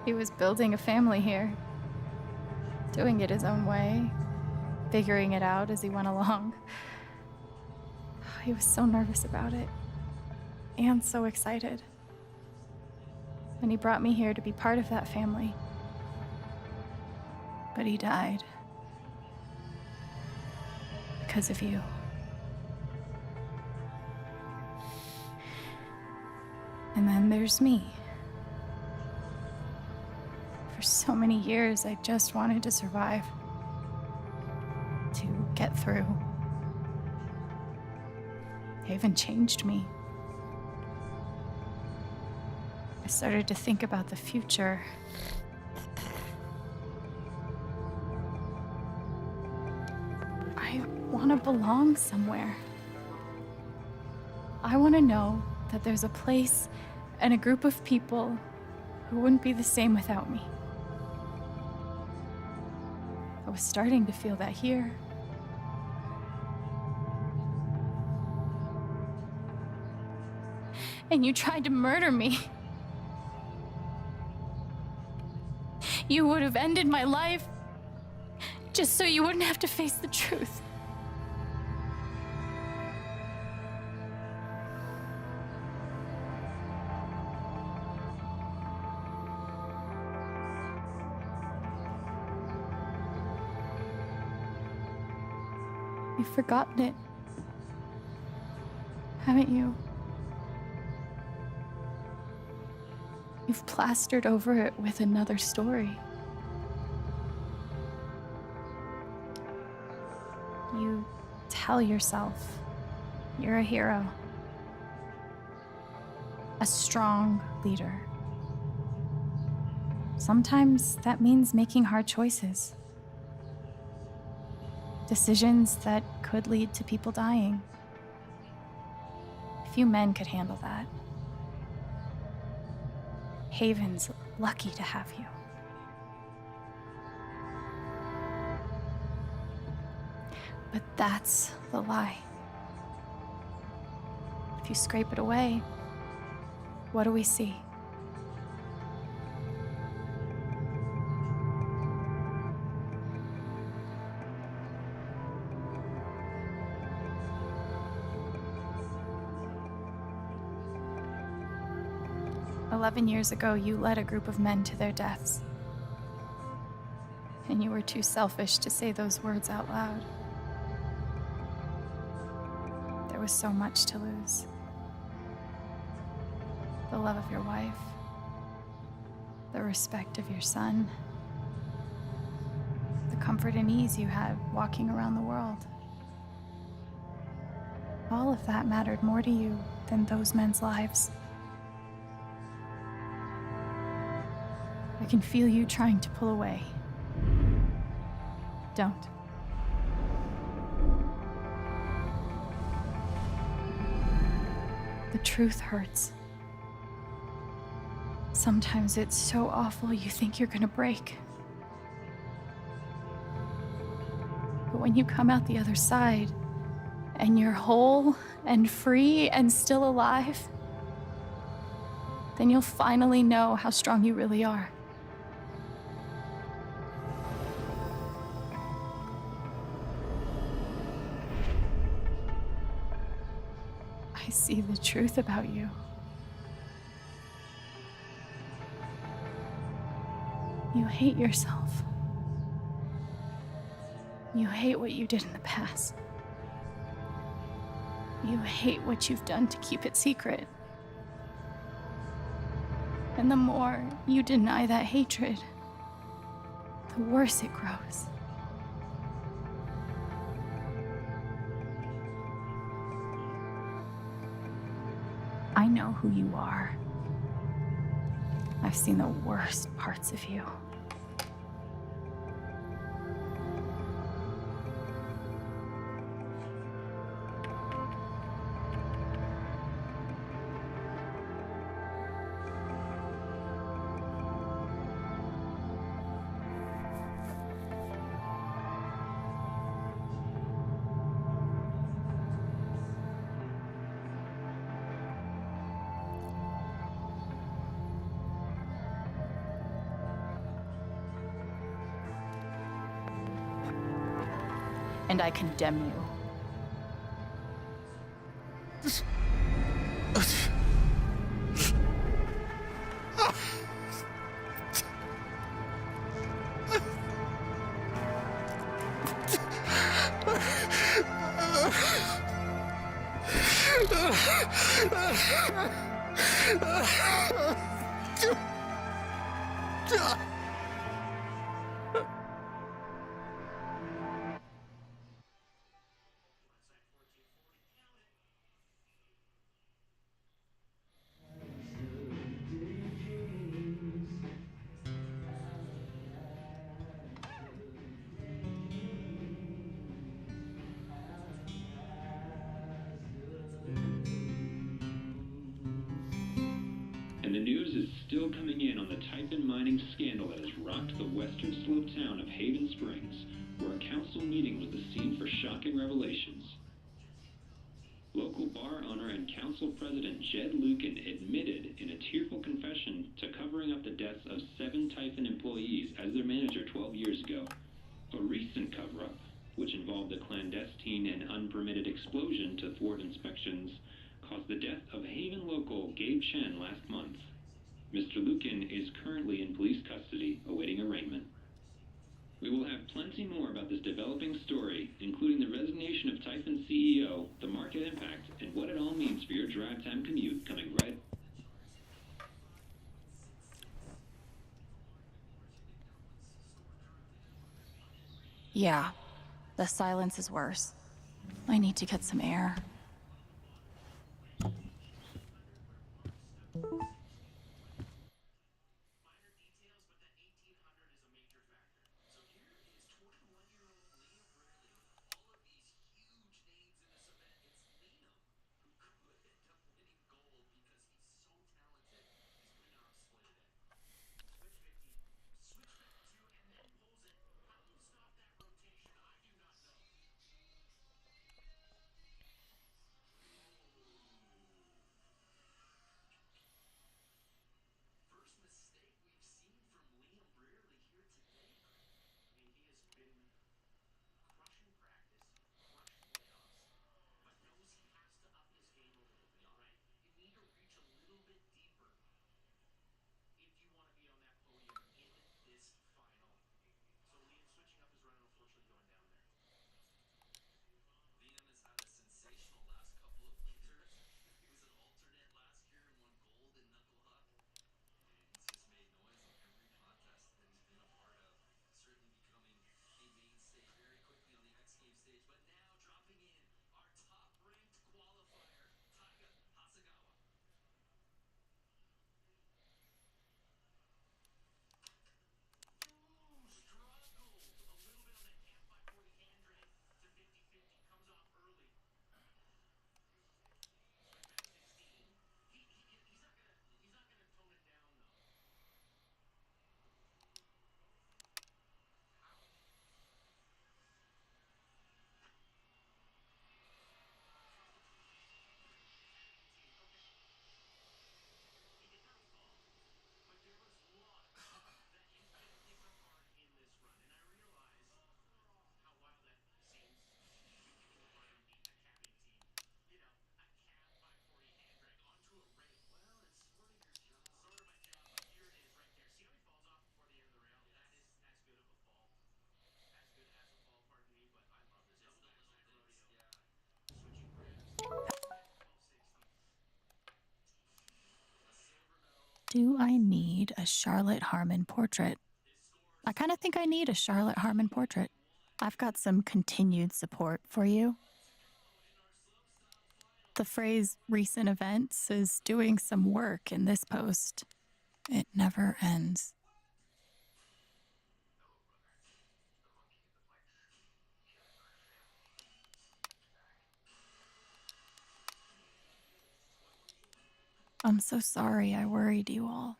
He was building a family here. Doing it his own way, figuring it out as he went along. He was so nervous about it, and so excited. And he brought me here to be part of that family. But he died. Because of you. And then there's me. For so many years, I just wanted to survive. To get through. Haven changed me. I started to think about the future. I want to belong somewhere. I want to know that there's a place and a group of people who wouldn't be the same without me. I was starting to feel that here. And you tried to murder me. You would have ended my life just so you wouldn't have to face the truth. You've forgotten it, haven't you? You've plastered over it with another story. You tell yourself you're a hero, a strong leader. Sometimes that means making hard choices. Decisions that could lead to people dying. Few men could handle that. Haven's lucky to have you. But that's the lie. If you scrape it away, what do we see? "11 years ago, you led a group of men to their deaths. And you were too selfish to say those words out loud. There was so much to lose. The love of your wife, the respect of your son, the comfort and ease you had walking around the world. All of that mattered more to you than those men's lives. I can feel you trying to pull away. Don't. The truth hurts. Sometimes it's so awful you think you're gonna break. But when you come out the other side, and you're whole and free and still alive, then you'll finally know how strong you really are. I see the truth about you. You hate yourself. You hate what you did in the past. You hate what you've done to keep it secret. And the more you deny that hatred, the worse it grows. I know who you are. I've seen the worst parts of you. And I condemn you. And the news is still coming in on the Typhon mining scandal that has rocked the western slope town of Haven Springs, where a council meeting was the scene for shocking revelations. Local bar owner and council president Jed Lucan admitted in a tearful confession to covering up the deaths of 7 Typhon employees as their manager 12 years ago. A recent cover-up, which involved a clandestine and unpermitted explosion to thwart inspections, caused the death of Haven local Gabe Chen last month. Mr. Lucan is currently in police custody, awaiting arraignment. We will have plenty more about this developing story, including the resignation of Typhon CEO, the market impact, and what it all means for your drive time commute, coming right. Yeah, the silence is worse. I need to get some air. Do I need a Charlotte Harmon portrait? I kind of think I need a Charlotte Harmon portrait. I've got some continued support for you. The phrase recent events is doing some work in this post. It never ends. I'm so sorry I worried you all.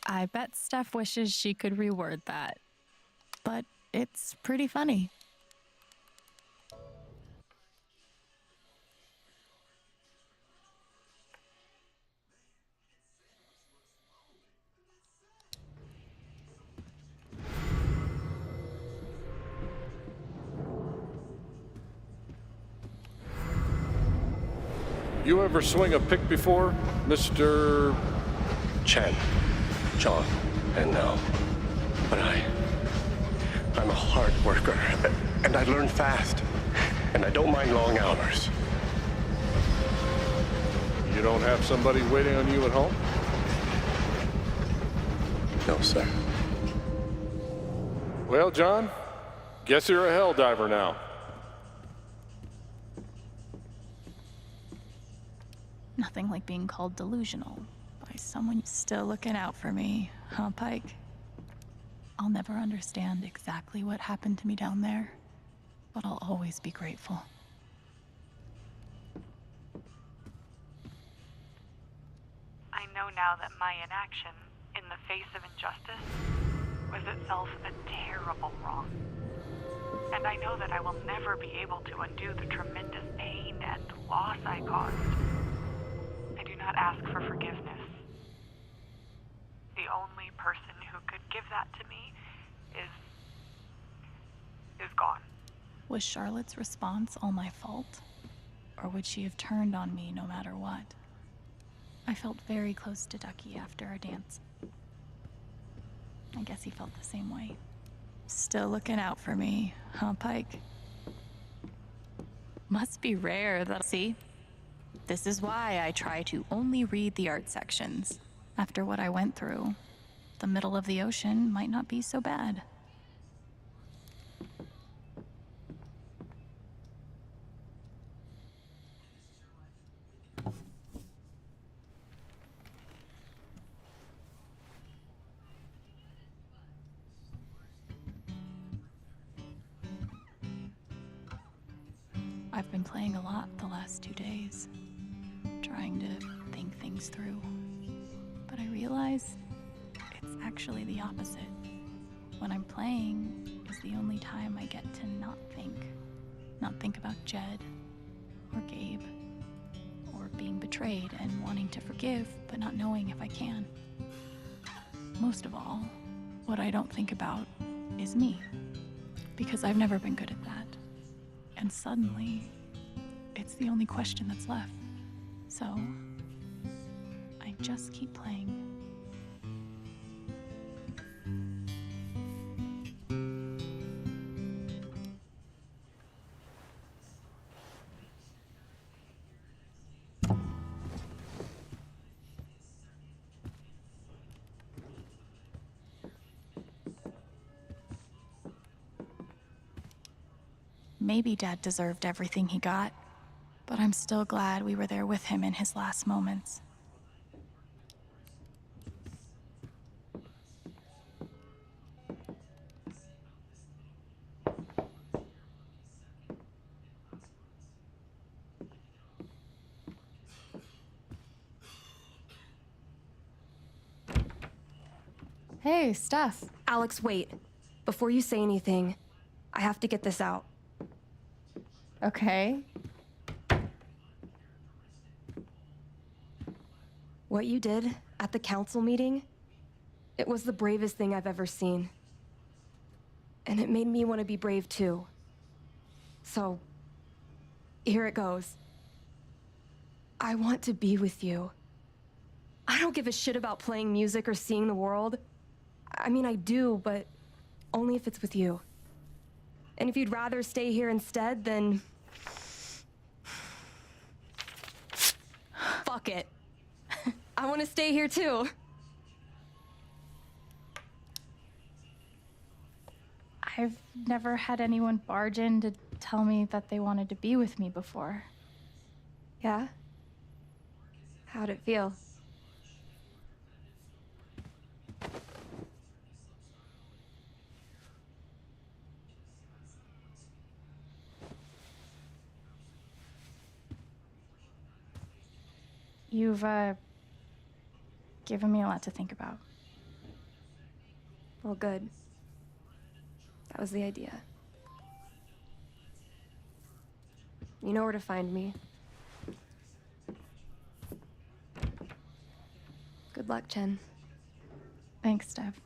I bet Steph wishes she could reword that. But it's pretty funny. You ever swing a pick before, Mr. Chen, John, and now. But I'm a hard worker, and I learn fast, and I don't mind long hours. You don't have somebody waiting on you at home? No, sir. Well, John, guess you're a hell diver now. Nothing like being called delusional by someone still looking out for me, huh, Pike? I'll never understand exactly what happened to me down there, but I'll always be grateful. I know now that my inaction in the face of injustice was itself a terrible wrong. And I know that I will never be able to undo the tremendous pain and loss I caused. I do not ask for forgiveness. The only person who could give that to me is gone. Was Charlotte's response all my fault? Or would she have turned on me no matter what? I felt very close to Ducky after our dance. I guess he felt the same way. Still looking out for me, huh, Pike? Must be rare that... See? This is why I try to only read the art sections. After what I went through, the middle of the ocean might not be so bad. I've been playing a lot the last 2 days, trying to think things through. But I realize it's actually the opposite. When I'm playing is the only time I get to not think. Not think about Jed, or Gabe, or being betrayed and wanting to forgive, but not knowing if I can. Most of all, what I don't think about is me, because I've never been good at that. And suddenly, it's the only question that's left. So, I just keep playing. Maybe Dad deserved everything he got, but I'm still glad we were there with him in his last moments. Hey, Steph. Alex, wait. Before you say anything, I have to get this out. Okay. What you did at the council meeting, it was the bravest thing I've ever seen. And it made me want to be brave too. So, here it goes. I want to be with you. I don't give a shit about playing music or seeing the world. I mean, I do, but only if it's with you. And if you'd rather stay here instead, then fuck it. I want to stay here too. I've never had anyone barge in to tell me that they wanted to be with me before. Yeah? How'd it feel? You've, given me a lot to think about. Well, good. That was the idea. You know where to find me. Good luck, Chen. Thanks, Steph.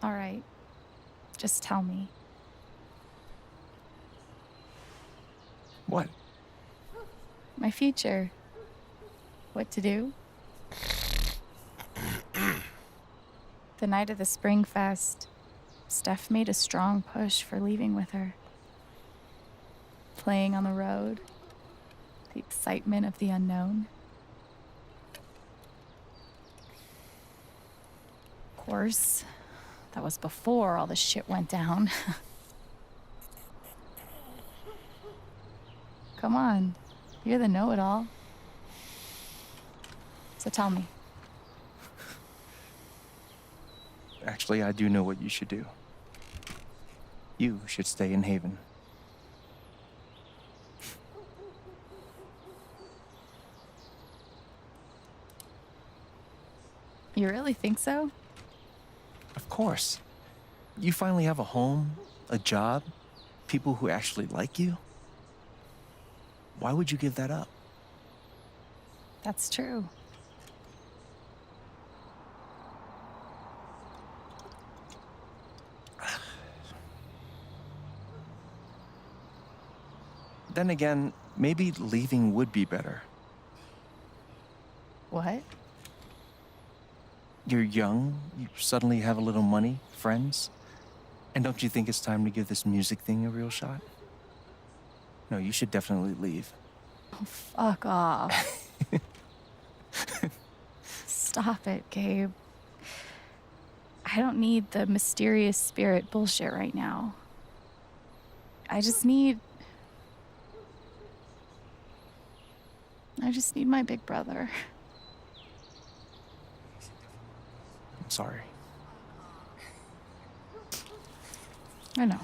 All right. Just tell me. What? My future. What to do? The night of the Spring Fest, Steph made a strong push for leaving with her. Playing on the road, the excitement of the unknown. Of course, that was before all the shit went down. Come on, you're the know-it-all. So tell me. Actually, I do know what you should do. You should stay in Haven. You really think so? Of course. You finally have a home, a job, people who actually like you. Why would you give that up? That's true. Then again, maybe leaving would be better. What? You're young, you suddenly have a little money, friends. And don't you think it's time to give this music thing a real shot? No, you should definitely leave. Oh, fuck off. Stop it, Gabe. I don't need the mysterious spirit bullshit right now. I just need my big brother. I'm sorry. I know.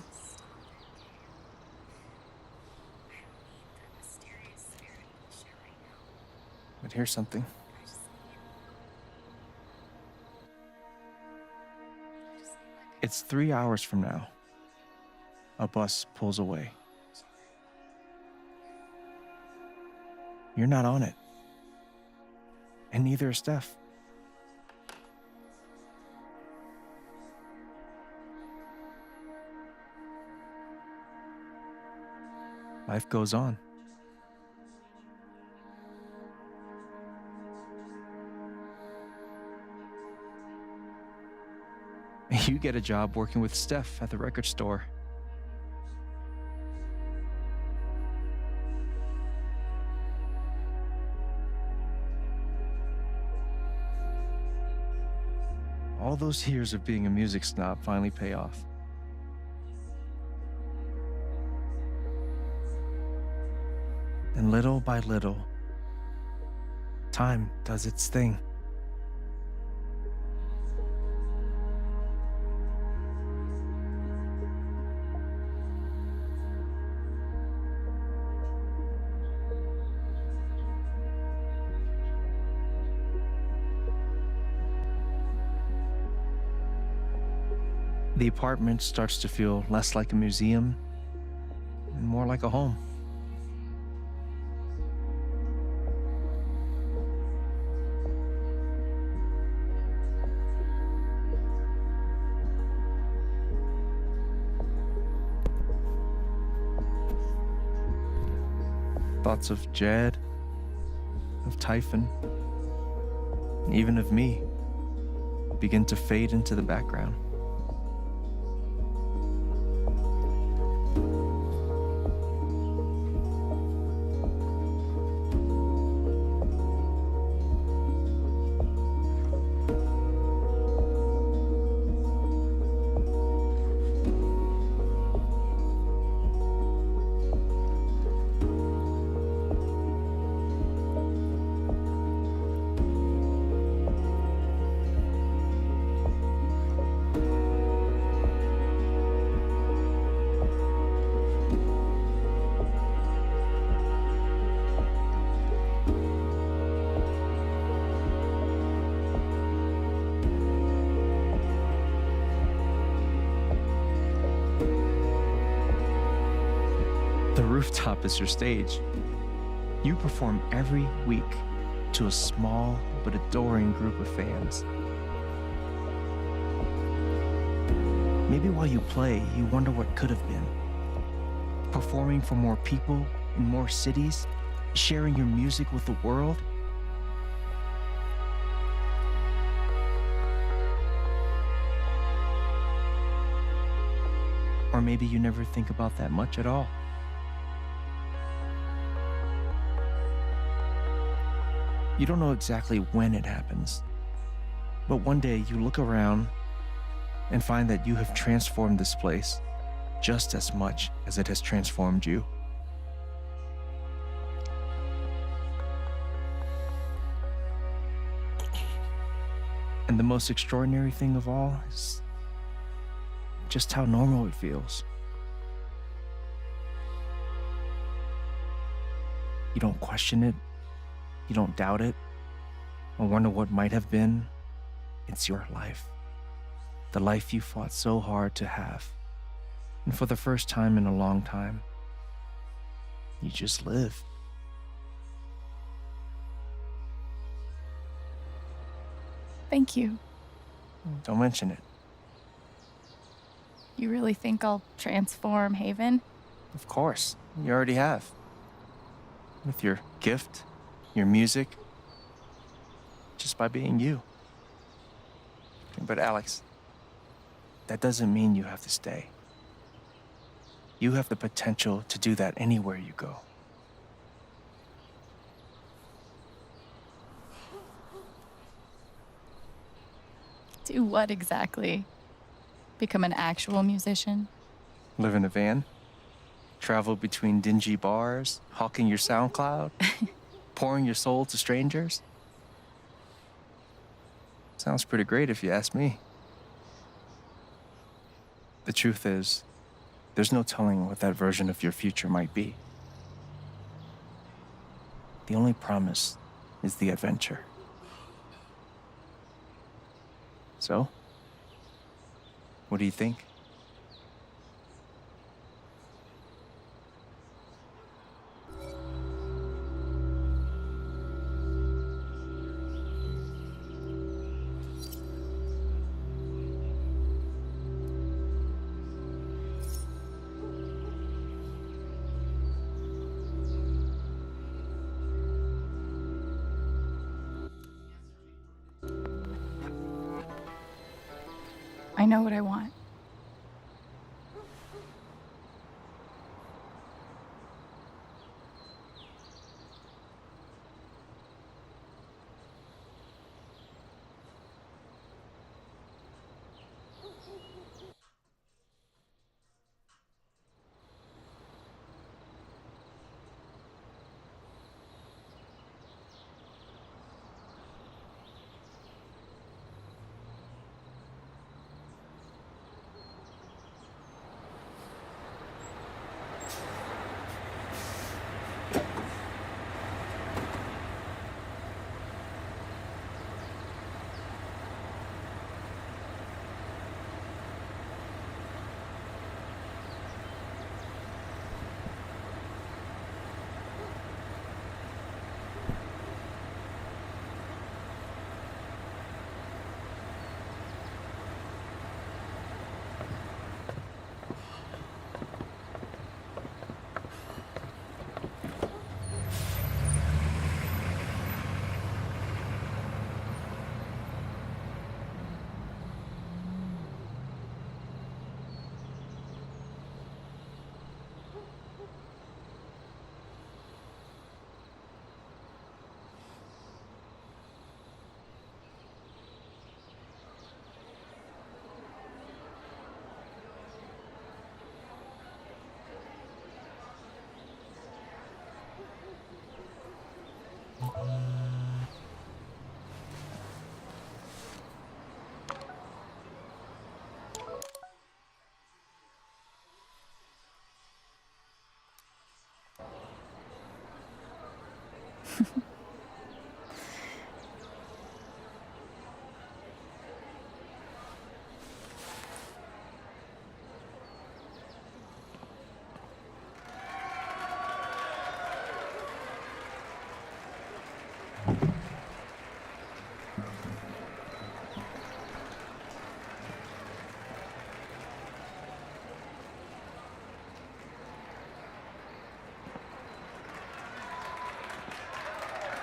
But here's something. It's 3 hours from now. A bus pulls away. You're not on it. And neither is Steph. Life goes on. You get a job working with Steph at the record store. All those years of being a music snob finally pay off. And little by little, time does its thing. The apartment starts to feel less like a museum and more like a home. Thoughts of Jed, of Typhon, and even of me begin to fade into the background. The rooftop is your stage. You perform every week to a small but adoring group of fans. Maybe while you play, you wonder what could have been. Performing for more people in more cities, sharing your music with the world. Or maybe you never think about that much at all. You don't know exactly when it happens, but one day you look around and find that you have transformed this place just as much as it has transformed you. And the most extraordinary thing of all is just how normal it feels. You don't question it. You don't doubt it or wonder what might have been. It's your life. The life you fought so hard to have. And for the first time in a long time, you just live. Thank you. Don't mention it. You really think I'll transform Haven? Of course, you already have. With your gift, your music, just by being you. But Alex, that doesn't mean you have to stay. You have the potential to do that anywhere you go. Do what exactly? Become an actual musician? Live in a van, travel between dingy bars, hawking your SoundCloud, pouring your soul to strangers. Sounds pretty great if you ask me. The truth is, there's no telling what that version of your future might be. The only promise is the adventure. So, what do you think? I know what I want.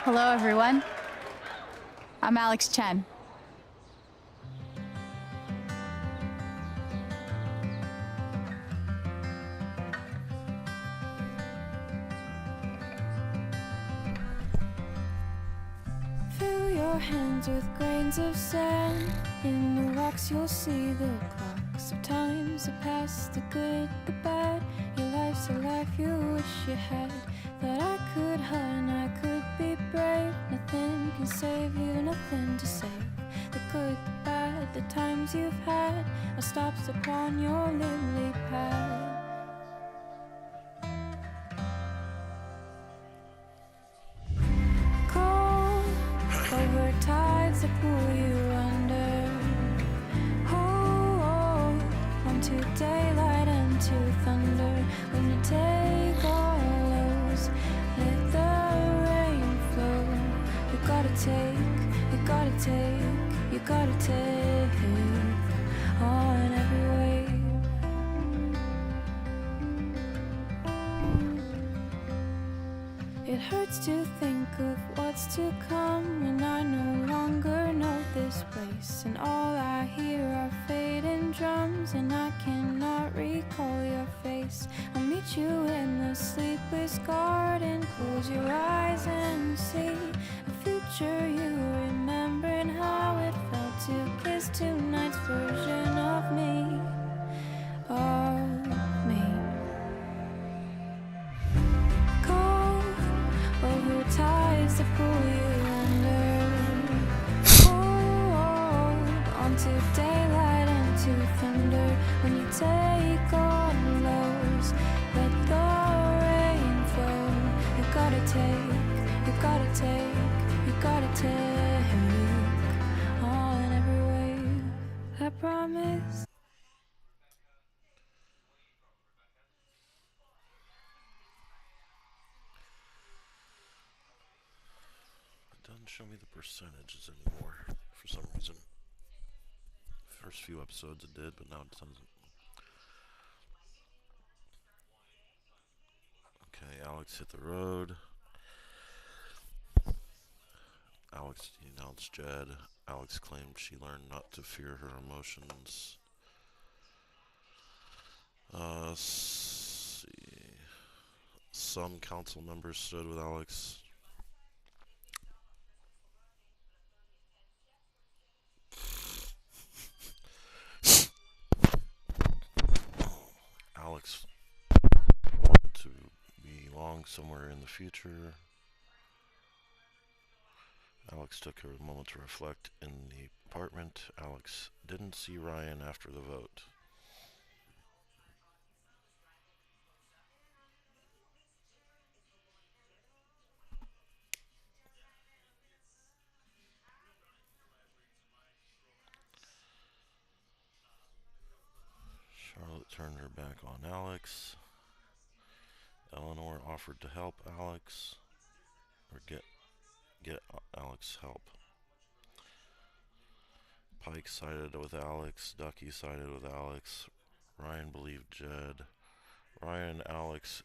Hello, everyone. I'm Alex Chen. Fill your hands with grains of sand. In the rocks you'll see the clocks of times that pass, the good, the bad. Your life's a life you wish you had. That I could hunt, I could be brave. Nothing can save you, nothing to save. The good, the bad, the times you've had are stops upon your lily pad. Over tides that pull you under. Hold onto daylight and to thunder. When you take all those, let the rain flow. You gotta take, you gotta take, you gotta take on every wave. It hurts to think of what's to come when I no longer know this place. And all I hear are fading drums, and I cannot recall your face. I'll meet you in the sleepless garden. Close your eyes and see a future you remember, and how it felt to kiss tonight's version of me. Of me. Over tides that pull you under. Hold onto daylight and to thunder. When you take on lows, let the rain flow. You gotta take, you gotta take, you gotta take on every wave. I promise. Doesn't show me the percentages anymore for some reason. First few episodes it did, but now it doesn't. Okay, Alex hit the road. Alex denounced Jed. Alex claimed she learned not to fear her emotions. See. Some council members stood with Alex. Alex wanted to belong somewhere in the future. Alex took a moment to reflect in the apartment. Alex didn't see Ryan after the vote. Charlotte turned her back on Alex. Eleanor offered to help Alex, or get Alex help. Pike sided with Alex. Ducky sided with Alex. Ryan believed Jed. Ryan and Alex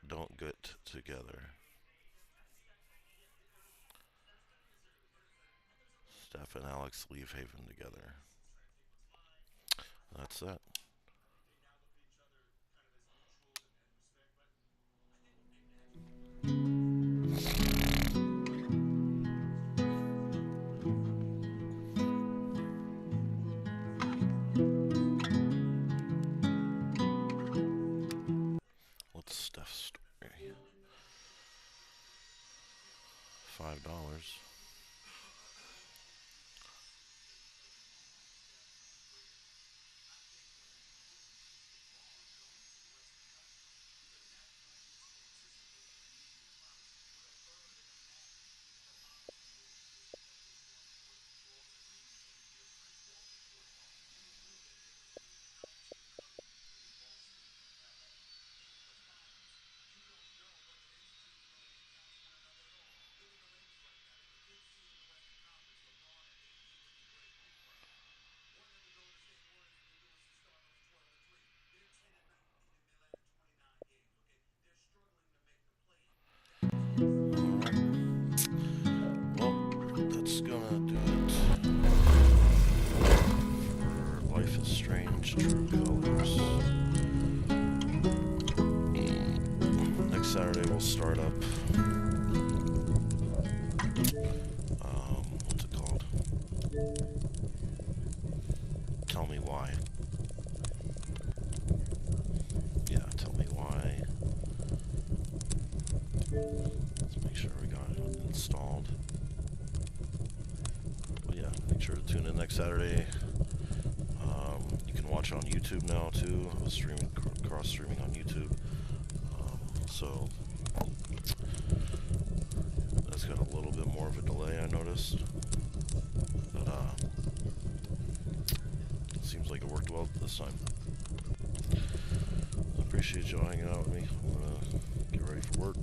don't get together. Steph and Alex leave Haven together. That's that. What's Steph's story? $5. Change true colors. Next Saturday we'll start up. What's it called? Tell Me Why. Yeah, Tell Me Why. Let's make sure we got it installed. But yeah, make sure to tune in next Saturday. You can watch on YouTube now too. I was streaming, cross-streaming on YouTube. So that's got a little bit more of a delay, I noticed. But it seems like it worked well this time. I appreciate y'all hanging out with me. I'm gonna get ready for work.